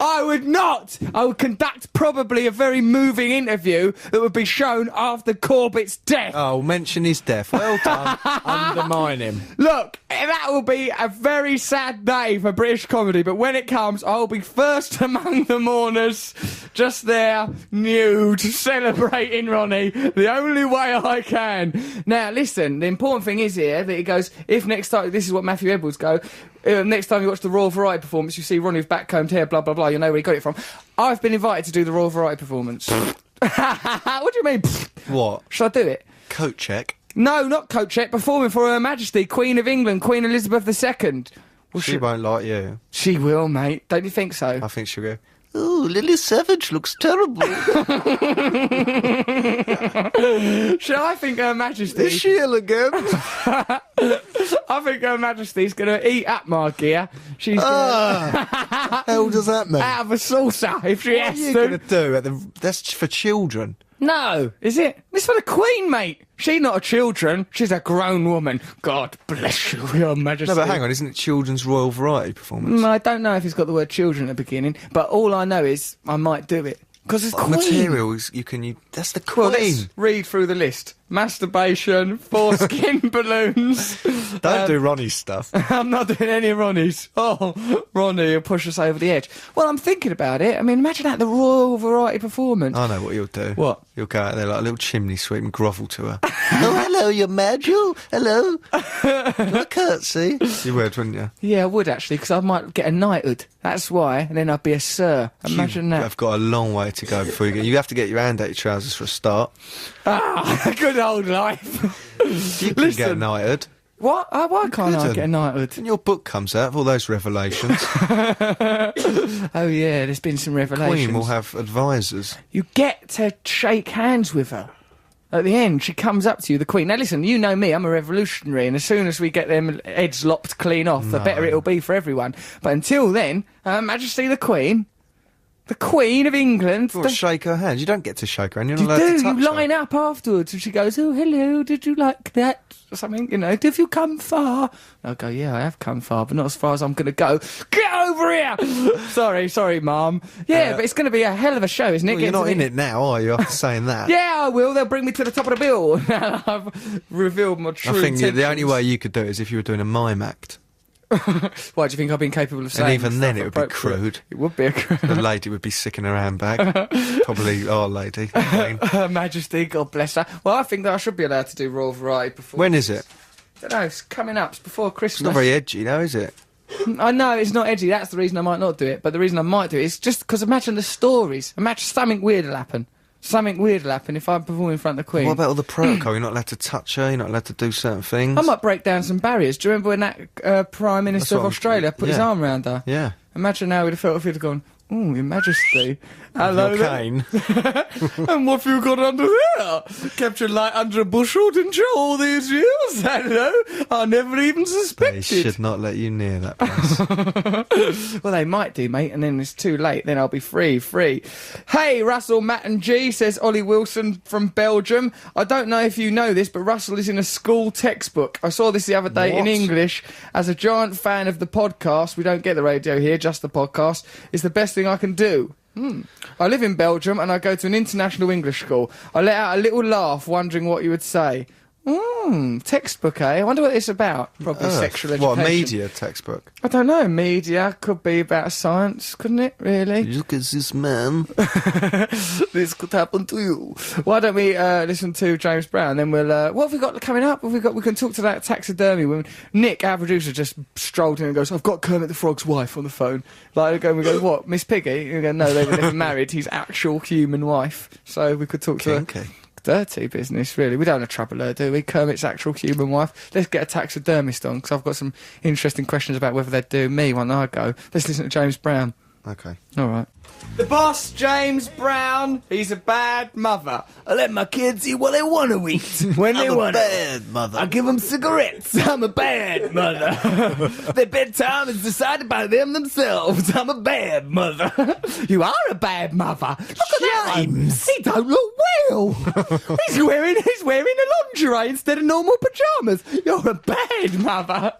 I would not. I would conduct probably a very moving interview that would be shown after Corbett's death. Oh, mention his death. Well done. Undermine him. Look, that will be a very sad day for British comedy, but when it comes, I'll be first among the mourners, just there, nude, celebrating Ronnie, the only way I can. Now, listen, the important thing is here that he goes, if next time, this is what Matthew Edwards go, next time you watch the Royal Variety performance, you see Ronnie with back-combed hair, blah, blah, blah, you know where he got it from. I've been invited to do the Royal Variety performance. What do you mean? What? Should I do it? Coat check. No, not coat check, performing for Her Majesty, Queen of England, Queen Elizabeth II. Well, She won't like you. She will, mate. Don't you think so? I think she'll go, Ooh, Lily Savage looks terrible. Shall I think Her Majesty? is she ill again? I think Her Majesty's going to eat up my gear. She's gonna, Hell does that mean? out of a saucer if she What are has you to. going to do? That's for children. No, is it? This for the Queen, mate. She's not a children. She's a grown woman. God bless you, Your Majesty. No, but hang on, isn't it children's royal variety performance? I don't know if it's got the word children at the beginning, but all I know is I might do it. Because it's Queen. Materials that's the Queen. Well, let's read through the list. Masturbation, foreskin balloons. Don't do Ronnie's stuff. I'm not doing any Ronnie's. Oh, Ronnie will push us over the edge. Well, I'm thinking about it. I mean, imagine that, the royal variety performance. I know what you'll do. What? You'll go out there like a little chimney sweep and grovel to her. Oh, hello, Your Majel. Hello. A curtsy. You would, wouldn't you? Yeah, I would actually, because I might get a knighthood. That's why, and then I'd be a sir. Imagine that. You've got a long way to go before you have to get your hand out your trousers for a start. Ah, good old life. You can get knighthood. What? Why can't I couldn't. get a knighthood? And your book comes out of all those revelations. Oh yeah, there's been some revelations. Queen will have advisors. You get to shake hands with her. At the end, she comes up to you, the Queen. Now listen, you know me, I'm a revolutionary, and as soon as we get them heads lopped clean off, the better it'll be for everyone. But until then, Her Majesty the Queen of England... Well, shake her hand. You don't get to shake her hand, you're not You allowed to do, touch you her. line up afterwards, and she goes, oh, hello, did you like that? Or something, you know, have you come far? And I go, yeah, I have come far, but not as far as I'm going to go. Get over here! sorry, Mum. Yeah, but it's going to be a hell of a show, isn't it? Well, you're not in it now, are you, after saying that? Yeah, I will. They'll bring me to the top of the bill. I've revealed my true I think the intentions. only way you could do it is if you were doing a mime act. Why, do you think I've been capable of saying And even then stuff it would be appropriate? crude. It would be a crude. The lady would be sick in her handbag. Probably our lady. the Queen. Her Majesty, God bless her. Well, I think that I should be allowed to do royal variety performance. When is it? I don't know, it's coming up. It's before Christmas. It's not very edgy now, is it? I know, it's not edgy. That's the reason I might not do it. But the reason I might do it is just because imagine the stories. Imagine something weird will happen. Something weird will happen if I perform in front of the Queen. What about all the protocol? You're not allowed to touch her, you're not allowed to do certain things. I might break down some barriers. Do you remember when that Prime Minister of what I'm- Australia put his yeah. arm around her? Yeah. Imagine how he'd have felt if he'd have gone, oh, Your Majesty. Hello Your there." cane. And what have you got under there? Kept your light under a bushel, didn't you, all these years? Hello? I never even They suspected. should not let you near that place. Well, they might do, mate, and then it's too late. Then I'll be free. Hey, Russell, Matt and G, says Ollie Wilson from Belgium. I don't know if you know this, but Russell is in a school textbook. I saw this the other day in What? English. As a giant fan of the podcast, we don't get the radio here, just the podcast, it's the best thing I can do. I live in Belgium and I go to an international English school. I let out a little laugh wondering what you would say. Textbook, eh? I wonder what it's about. Probably sexual education. What, a media textbook? I don't know. Media could be about science, couldn't it? Really? Look at this man. This could happen to you. Why don't we listen to James Brown? Then we'll. What have we got coming up? We can talk to that taxidermy woman. Nick, our producer, just strolled in and goes, "I've got Kermit the Frog's wife on the phone." Like, we go, "What, Miss Piggy?" You go, "No, they were never married. His actual human wife." So we could talk to her. Kinky. Dirty business, really. We don't want to trouble her, do we? Kermit's actual human wife. Let's get a taxidermist on, because I've got some interesting questions about whether they'd do me when I go. Let's listen to James Brown. Okay. All right. The boss, James Brown, he's a bad mother. I let my kids eat what they want to eat when they want Bad mother. I give them cigarettes. I'm a bad mother. Their bedtime is decided by them themselves. I'm a bad mother. You are a bad mother. Look at James. that. He don't look well. he's wearing a lingerie instead of normal pyjamas. You're a bad mother.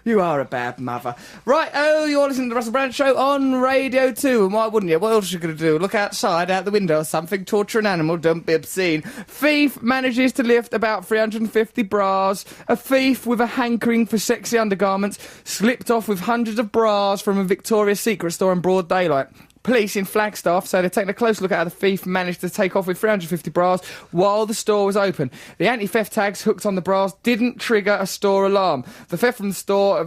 You are a bad mother. Right, you're listening to the Russell Brand Show on Radio 2, and why wouldn't you? What else are you going to do? Look outside, out the window or something, torture an animal, don't be obscene. Thief manages to lift about 350 bras. A thief with a hankering for sexy undergarments slipped off with hundreds of bras from a Victoria's Secret store in broad daylight. Police in Flagstaff say they're taking a close look at how the thief managed to take off with 350 bras while the store was open. The anti-theft tags hooked on the bras didn't trigger a store alarm. The theft from the store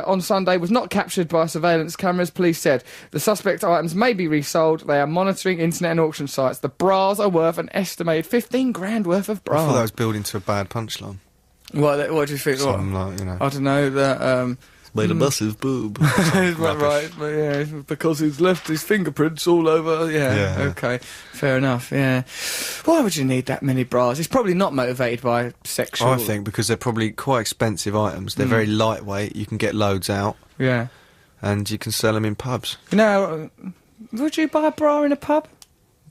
on Sunday was not captured by surveillance cameras, police said. The suspect items may be resold. They are monitoring internet and auction sites. The bras are worth an estimated 15 grand worth of I thought that bras. was building to a bad punchline. What do you think? Something like, you know. I don't know, that... Made a massive boob. right, but yeah, because he's left his fingerprints all over. Yeah, okay, fair enough. Yeah, why would you need that many bras? It's probably not motivated by sexual. I think because they're probably quite expensive items. They're very lightweight. You can get loads out, Yeah, and you can sell them in pubs. you know, would you buy a bra in a pub?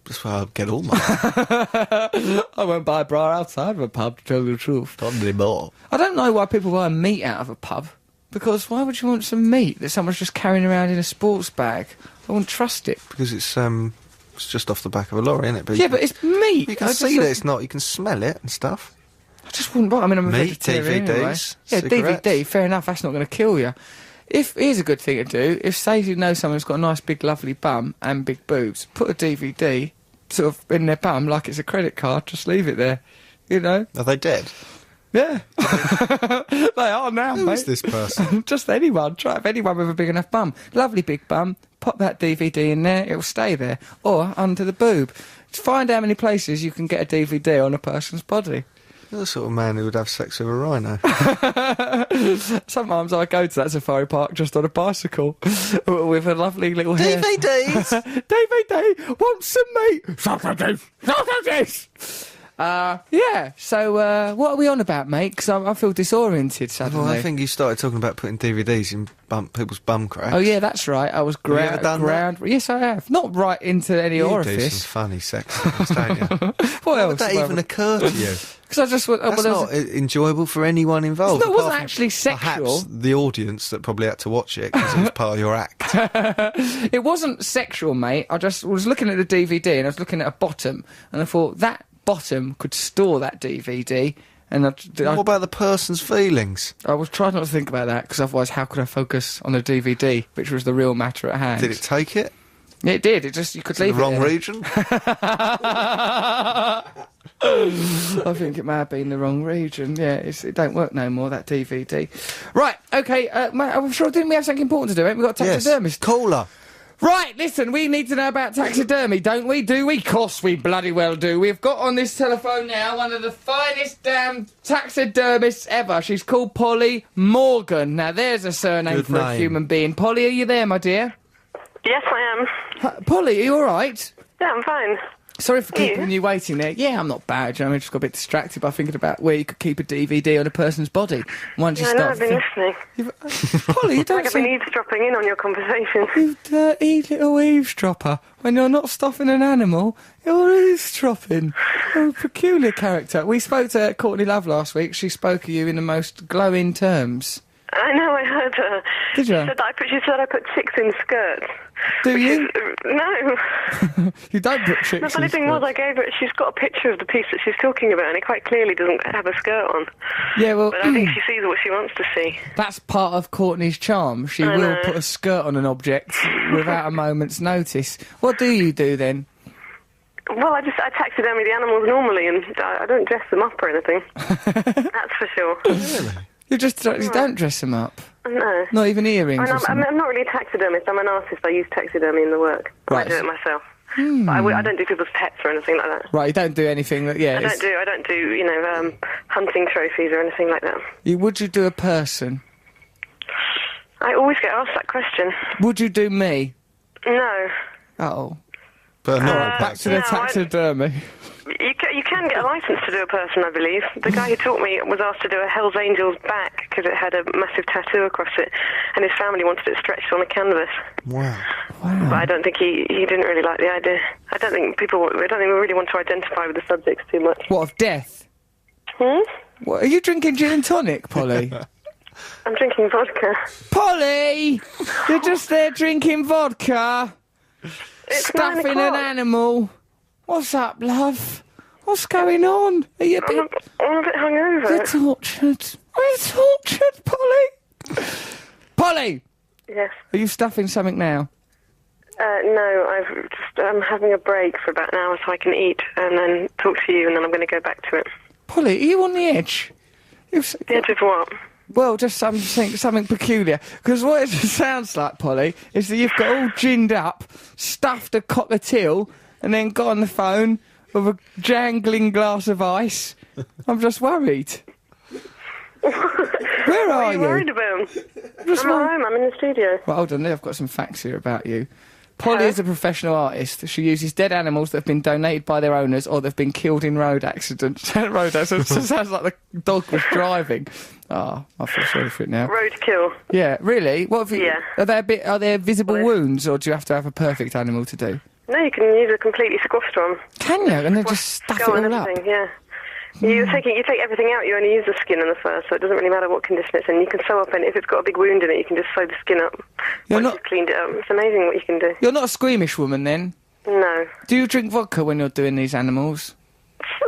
That's where I'll get all mine. I won't buy a bra outside of a pub, to tell you the truth. Not anymore. I don't know why people buy meat out of a pub. Because why would you want some meat that someone's just carrying around in a sports bag? I wouldn't trust it. Because it's just off the back of a lorry, isn't it? But Yeah, but it's meat. you can see that it's not. You can smell it and stuff. I just wouldn't buy it. I mean, I'm a Meat, vegetarian anyway. DVDs, Yeah, cigarettes. DVD, fair enough, that's not going to kill you. Here's a good thing to do. If, say, you know someone who's got a nice, big, lovely bum and big boobs, put a DVD sort of in their bum like it's a credit card, just leave it there, you know? Are they dead? Yeah. They are now, Who mate. is this person? Just anyone. Try if anyone with a big enough bum. Lovely big bum. Pop that DVD in there, it'll stay there. Or under the boob. Find how many places you can get a DVD on a person's body. You're the sort of man who would have sex with a rhino. Sometimes I go to that safari park just on a bicycle with a lovely little hair. DVDs! DVD! Want some meat? Sausages! Sausages! Yeah, so what are we on about, mate? Because I feel disoriented suddenly. Well, I think you started talking about putting DVDs in people's bum cracks. Oh, yeah, that's right. I was you ever done that? Yes, I have. Not right into any You do orifice. some funny sex things, don't you? What How else? would that even occur to you? Because I just... That's not enjoyable for anyone involved. It wasn't apart from actually sexual. Perhaps the audience that probably had to watch it because it was part of your act. It wasn't sexual, mate. I just was looking at the DVD and I was looking at a bottom and I thought that bottom could store that DVD. And What about the person's feelings? I was trying not to think about that because otherwise how could I focus on the DVD, which was the real matter at hand? Did it take it? It did. It just, you could In leave the wrong it there. region? I think it may have been the wrong region. Yeah, it don't work no more, that DVD. Right, okay, mate, I'm sure, didn't we have something important to do, haven't we? We've got taxidermist. Caller. Right, listen, we need to know about taxidermy, don't we? Do we? Course we bloody well do. We've got on this telephone now one of the finest damn taxidermists ever. She's called Polly Morgan. Now, there's a surname Good for a name. human being. Polly, are you there, my dear? Yes, I am. Polly, are you all right? Yeah, I'm fine. Sorry for You? keeping you waiting there. Yeah, I'm not bad. You know, I just got a bit distracted by thinking about where you could keep a DVD on a person's body. Once you Yeah, I know, start I've been listening. Polly, you don't Like I've been seem... eavesdropping in on your conversation. You dirty little eavesdropper. When you're not stuffing an animal, you're eavesdropping. You're a peculiar character. We spoke to Courtney Love last week. She spoke of you in the most glowing terms. I know, I heard her. Did you? She said I put chicks in skirts. Do you? No. You don't put chicks The funny in thing was, skirts. I gave her, she's got a picture of the piece that she's talking about, and it quite clearly doesn't have a skirt on. Yeah, well, But I think she sees what she wants to see. that's part of Courtney's charm. She I will know. put a skirt on an object without a moment's notice. What do you do then? Well, I taxidermy the animals normally, and I don't dress them up or anything. That's for sure. You just you don't dress them up. No. Not even earrings or I'm something. not really a taxidermist. I'm an artist. I use taxidermy in the work. Right. I do it myself. But I don't do people's pets or anything like that. Right, you don't do anything that, yeah. I don't do hunting trophies or anything like that. Would you do a person? I always get asked that question. Would you do me? No. Oh. But not a Back to the No, taxidermy. You can get a license to do a person, I believe. The guy who taught me was asked to do a Hell's Angel's back because it had a massive tattoo across it, and his family wanted it stretched on a canvas. Wow. But I don't think he didn't really like the idea. I don't think we really want to identify with the subjects too much. What, of death? What, are you drinking gin and tonic, Polly? I'm drinking vodka. Polly! You're just there drinking vodka? It's Stuffing 9 an o'clock. animal? What's up, love? What's going on? Are you a I'm bit... a bit hungover. We're tortured. We're tortured, Polly! Polly! Yes. Are you stuffing something now? No, I'm having a break for about an hour so I can eat and then talk to you, and then I'm going to go back to it. Polly, are you on the edge? The edge of what? Well, just something peculiar. Because what it sounds like, Polly, is that you've got all ginned up, stuffed a cockatiel, and then got on the phone with a jangling glass of ice. I'm just worried. Where What are are you worried about? Just I'm at wor- home, I'm in the studio. Well, hold on, I've got some facts here about you. Polly is a professional artist. She uses dead animals that have been donated by their owners or they've been killed in road accidents. Road accidents. It sounds like the dog was driving. Oh, I feel sorry for it now. Roadkill. Yeah, really? What have you? Yeah. Are there visible wounds, or do you have to have a perfect animal to do? No, you can use a completely squashed one. Can you? And then just stuff it Skull and all up? everything, yeah. You take everything out, you only use the skin and the fur, so it doesn't really matter what condition it's in. You can sew up, and if it's got a big wound in it, you can just sew the skin up once you've cleaned it up. It's amazing what you can do. You're not a squeamish woman, then? No. Do you drink vodka when you're doing these animals?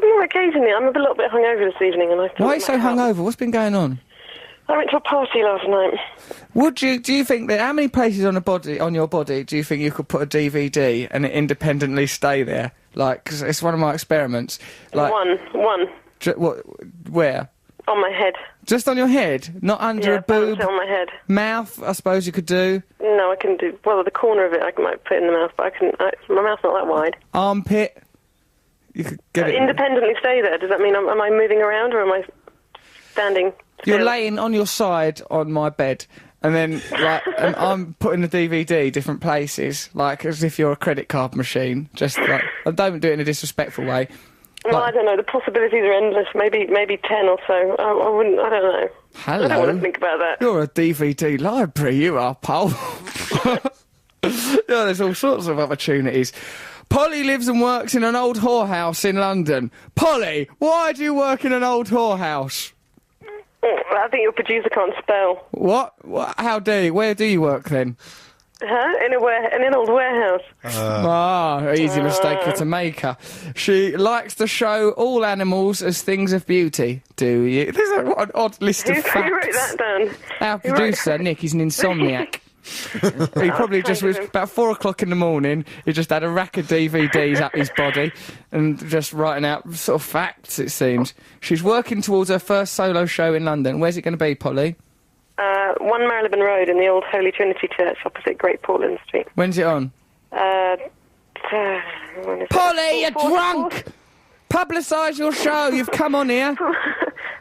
More occasionally. I'm a little bit hungover this evening, and I thought Why are you so hungover? What's been going on? I went to a party last night. Do you think that, how many places on your body do you think you could put a DVD and it independently stay there? Like, 'cause it's one of my experiments. Like, One. Where? On my head. Just on your head? Not under a boob? On my head. Mouth, I suppose you could do? No, I can do, well, the corner of it I might put in the mouth, but my mouth's not that wide. Armpit? You could get it... Independently stay there. Does that mean, am I moving around, or am I standing still? You're laying on your side on my bed, and then, like, and I'm putting the DVD different places, like, as if you're a credit card machine. Just, like, I don't do it in a disrespectful way. Well, I don't know. The possibilities are endless. Maybe 10 or so. I wouldn't. I don't know. Hello. I don't want to think about that. You're a DVD library, you are, Paul. Yeah, there's all sorts of opportunities. Polly lives and works in an old whorehouse in London. Polly, why do you work in an old whorehouse? I think your producer can't spell. What? How dare you? Where do you work then? Huh? In an old warehouse. Easy mistake to make her. She likes to show all animals as things of beauty. Do you? What an odd list of facts. Who wrote that down? Our producer, Nick, he's an insomniac. He probably just was about 4 o'clock in the morning. He just had a rack of DVDs up his body and just writing out sort of facts, it seems. She's working towards her first solo show in London. Where's it going to be, Polly? 1 Marylebone Road in the old Holy Trinity Church opposite Great Portland Street. When's it on? Polly, you're drunk! Publicise your show. You've come on here.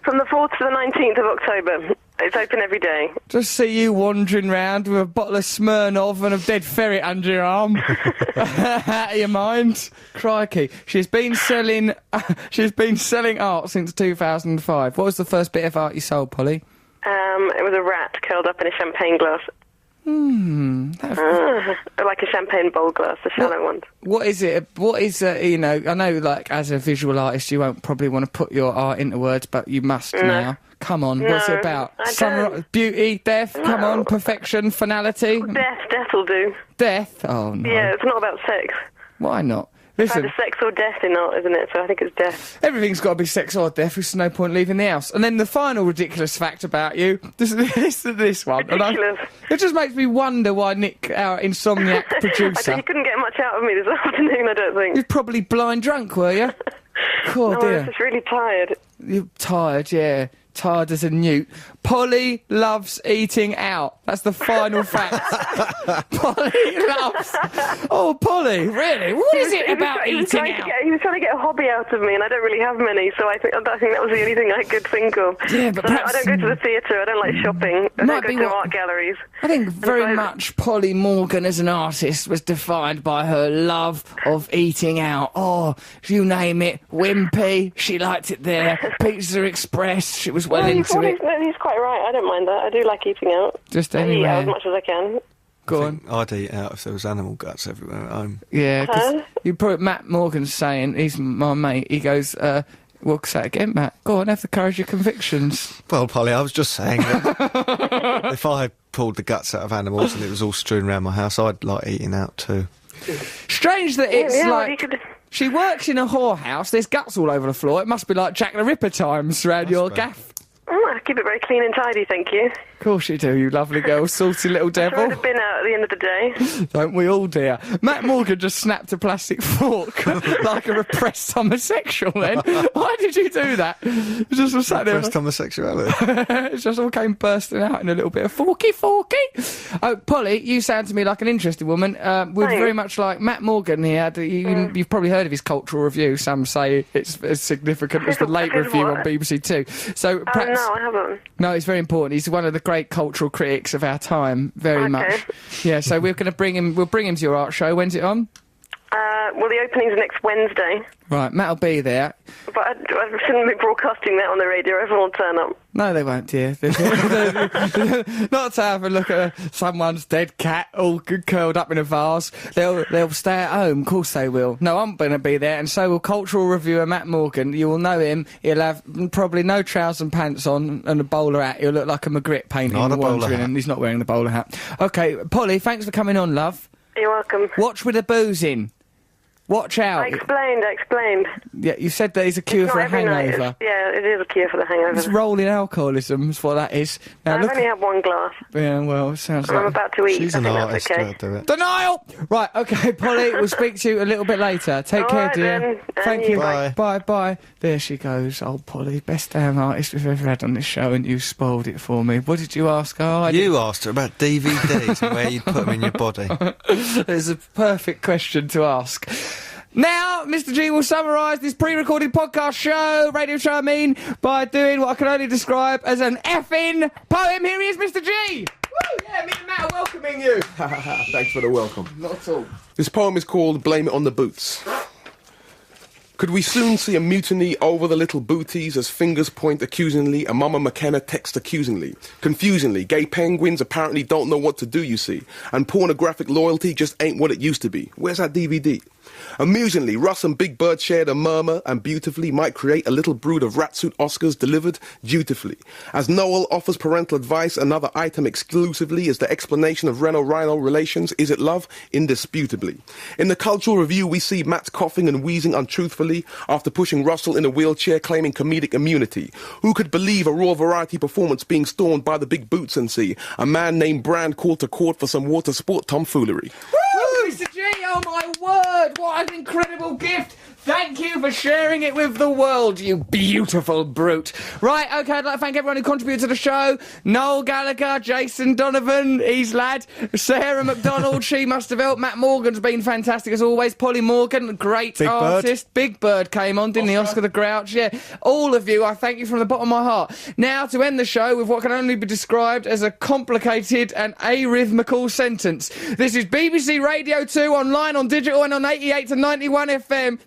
From the 4th to the 19th of October. It's open every day. Just see you wandering round with a bottle of Smirnoff and a dead ferret under your arm. Out of your mind. Crikey. She's been selling art since 2005. What was the first bit of art you sold, Polly? It was a rat curled up in a champagne glass. Like a champagne bowl glass, the shallow ones. What is it? What is, you know, I know, like, as a visual artist, you won't probably want to put your art into words, but you must now. Come on, what's it about? Beauty, death, come on, perfection, finality? Death will do. Death? Oh, no. Yeah, it's not about sex. Why not? Listen, either sex or death in art, isn't it? So I think it's death. Everything's got to be sex or death. There's no point leaving the house. And then the final ridiculous fact about you, this one. Ridiculous. It just makes me wonder why Nick, our insomniac producer... You couldn't get much out of me this afternoon, I don't think. You're probably blind drunk, were you? No, I was just really tired. You're tired, yeah. Tired as a newt. Polly loves eating out. That's the final fact. Polly loves... Oh, Polly, really? What is it about eating out? He was trying to get a hobby out of me, and I don't really have many, so I think that was the only thing I could think of. Yeah, but perhaps... I don't go to the theatre, I don't like shopping, I don't go to art galleries. I think very much Polly Morgan as an artist was defined by her love of eating out. Oh, you name it. Wimpy, she liked it there. Pizza Express, she was well into it. He's quite right, I don't mind that. I do like eating out. Just anywhere. I eat out as much as I can. Go on. I'd eat out if there was animal guts everywhere at home. Yeah, because you probably... Matt Morgan's saying, he's my mate, he goes... Well, say it again, Matt. Go on, have the courage of your convictions. Well, Polly, I was just saying that if I pulled the guts out of animals and it was all strewn around my house, I'd like eating out too. Strange that it's like... Well, she works in a whorehouse, there's guts all over the floor. It must be like Jack the Ripper times around your gaff. I keep it very clean and tidy, thank you. Of course you do, you lovely girl, saucy little devil. I throw the bin out at the end of the day. Don't we all, dear? Matt Morgan just snapped a plastic fork like a repressed homosexual then. Why did you do that? It just was sat there. Repressed homosexuality. It just all came bursting out in a little bit of forky. Oh, Polly, you sound to me like an interesting woman. We're very much like Matt Morgan here. You've probably heard of his cultural review. Some say it's as significant as the late review on BBC Two. So perhaps... No, I haven't. No, it's very important. He's one of the great cultural critics of our time, very much. Yeah, so we're going to bring him. We'll bring him to your art show. When's it on? Well, the opening's next Wednesday. Right, Matt'll be there. But I shouldn't be broadcasting that on the radio. Everyone will turn up. No, they won't, dear. Not to have a look at someone's dead cat all curled up in a vase. They'll stay at home. Of course they will. No, I'm going to be there, and so will cultural reviewer Matt Morgan. You will know him. He'll have probably no trousers and pants on and a bowler hat. He'll look like a Magritte painting. Not a bowler hat. And he's not wearing the bowler hat. OK, Polly, thanks for coming on, love. You're welcome. Watch with the booze in. Watch out. I explained. Yeah, you said that he's a cure for a hangover. Yeah, it is a cure for the hangover. It's rolling alcoholism is what that is. Now, I've only had one glass. Yeah, well, it sounds like... I'm about to eat. She's an artist, okay. do it. Denial! Right, OK, Polly, we'll speak to you a little bit later. Take All care, right, dear. then. Thank And you. you. Bye. Bye. There she goes. Oh, Polly, best damn artist we've ever had on this show, and you spoiled it for me. What did you ask her? You asked her about DVDs and where you'd put them in your body. It's a perfect question to ask. Now, Mr. G will summarise this pre-recorded podcast show, radio show, by doing what I can only describe as an effing poem. Here he is, Mr. G! Woo! Yeah, me and Matt are welcoming you. Thanks for the welcome. Not at all. This poem is called Blame It on the Boots. Could we soon see a mutiny over the little booties as fingers point accusingly and Mama McKenna text accusingly? Confusingly, gay penguins apparently don't know what to do, you see, and pornographic loyalty just ain't what it used to be. Where's that DVD? Amusingly, Russ and Big Bird shared a murmur and beautifully might create a little brood of ratsuit Oscars delivered dutifully. As Noel offers parental advice, another item exclusively is the explanation of Rhino-Rhino relations. Is it love? Indisputably. In the cultural review, we see Matt coughing and wheezing untruthfully after pushing Russell in a wheelchair, claiming comedic immunity. Who could believe a raw variety performance being stormed by the big boots and see a man named Brand called to court for some water sport tomfoolery? Woo, Mr. G, oh my word, what an incredible gift. Thank you for sharing it with the world, you beautiful brute. Right, OK, I'd like to thank everyone who contributed to the show. Noel Gallagher, Jason Donovan, he's lad. Sarah McDonald, she must have helped. Matt Morgan's been fantastic as always. Polly Morgan, great Big artist. Big Bird came on, didn't he? Oscar the Grouch, yeah. All of you, I thank you from the bottom of my heart. Now, to end the show with what can only be described as a complicated and arrhythmical sentence. This is BBC Radio 2, online, on digital and on 88 to 91 FM.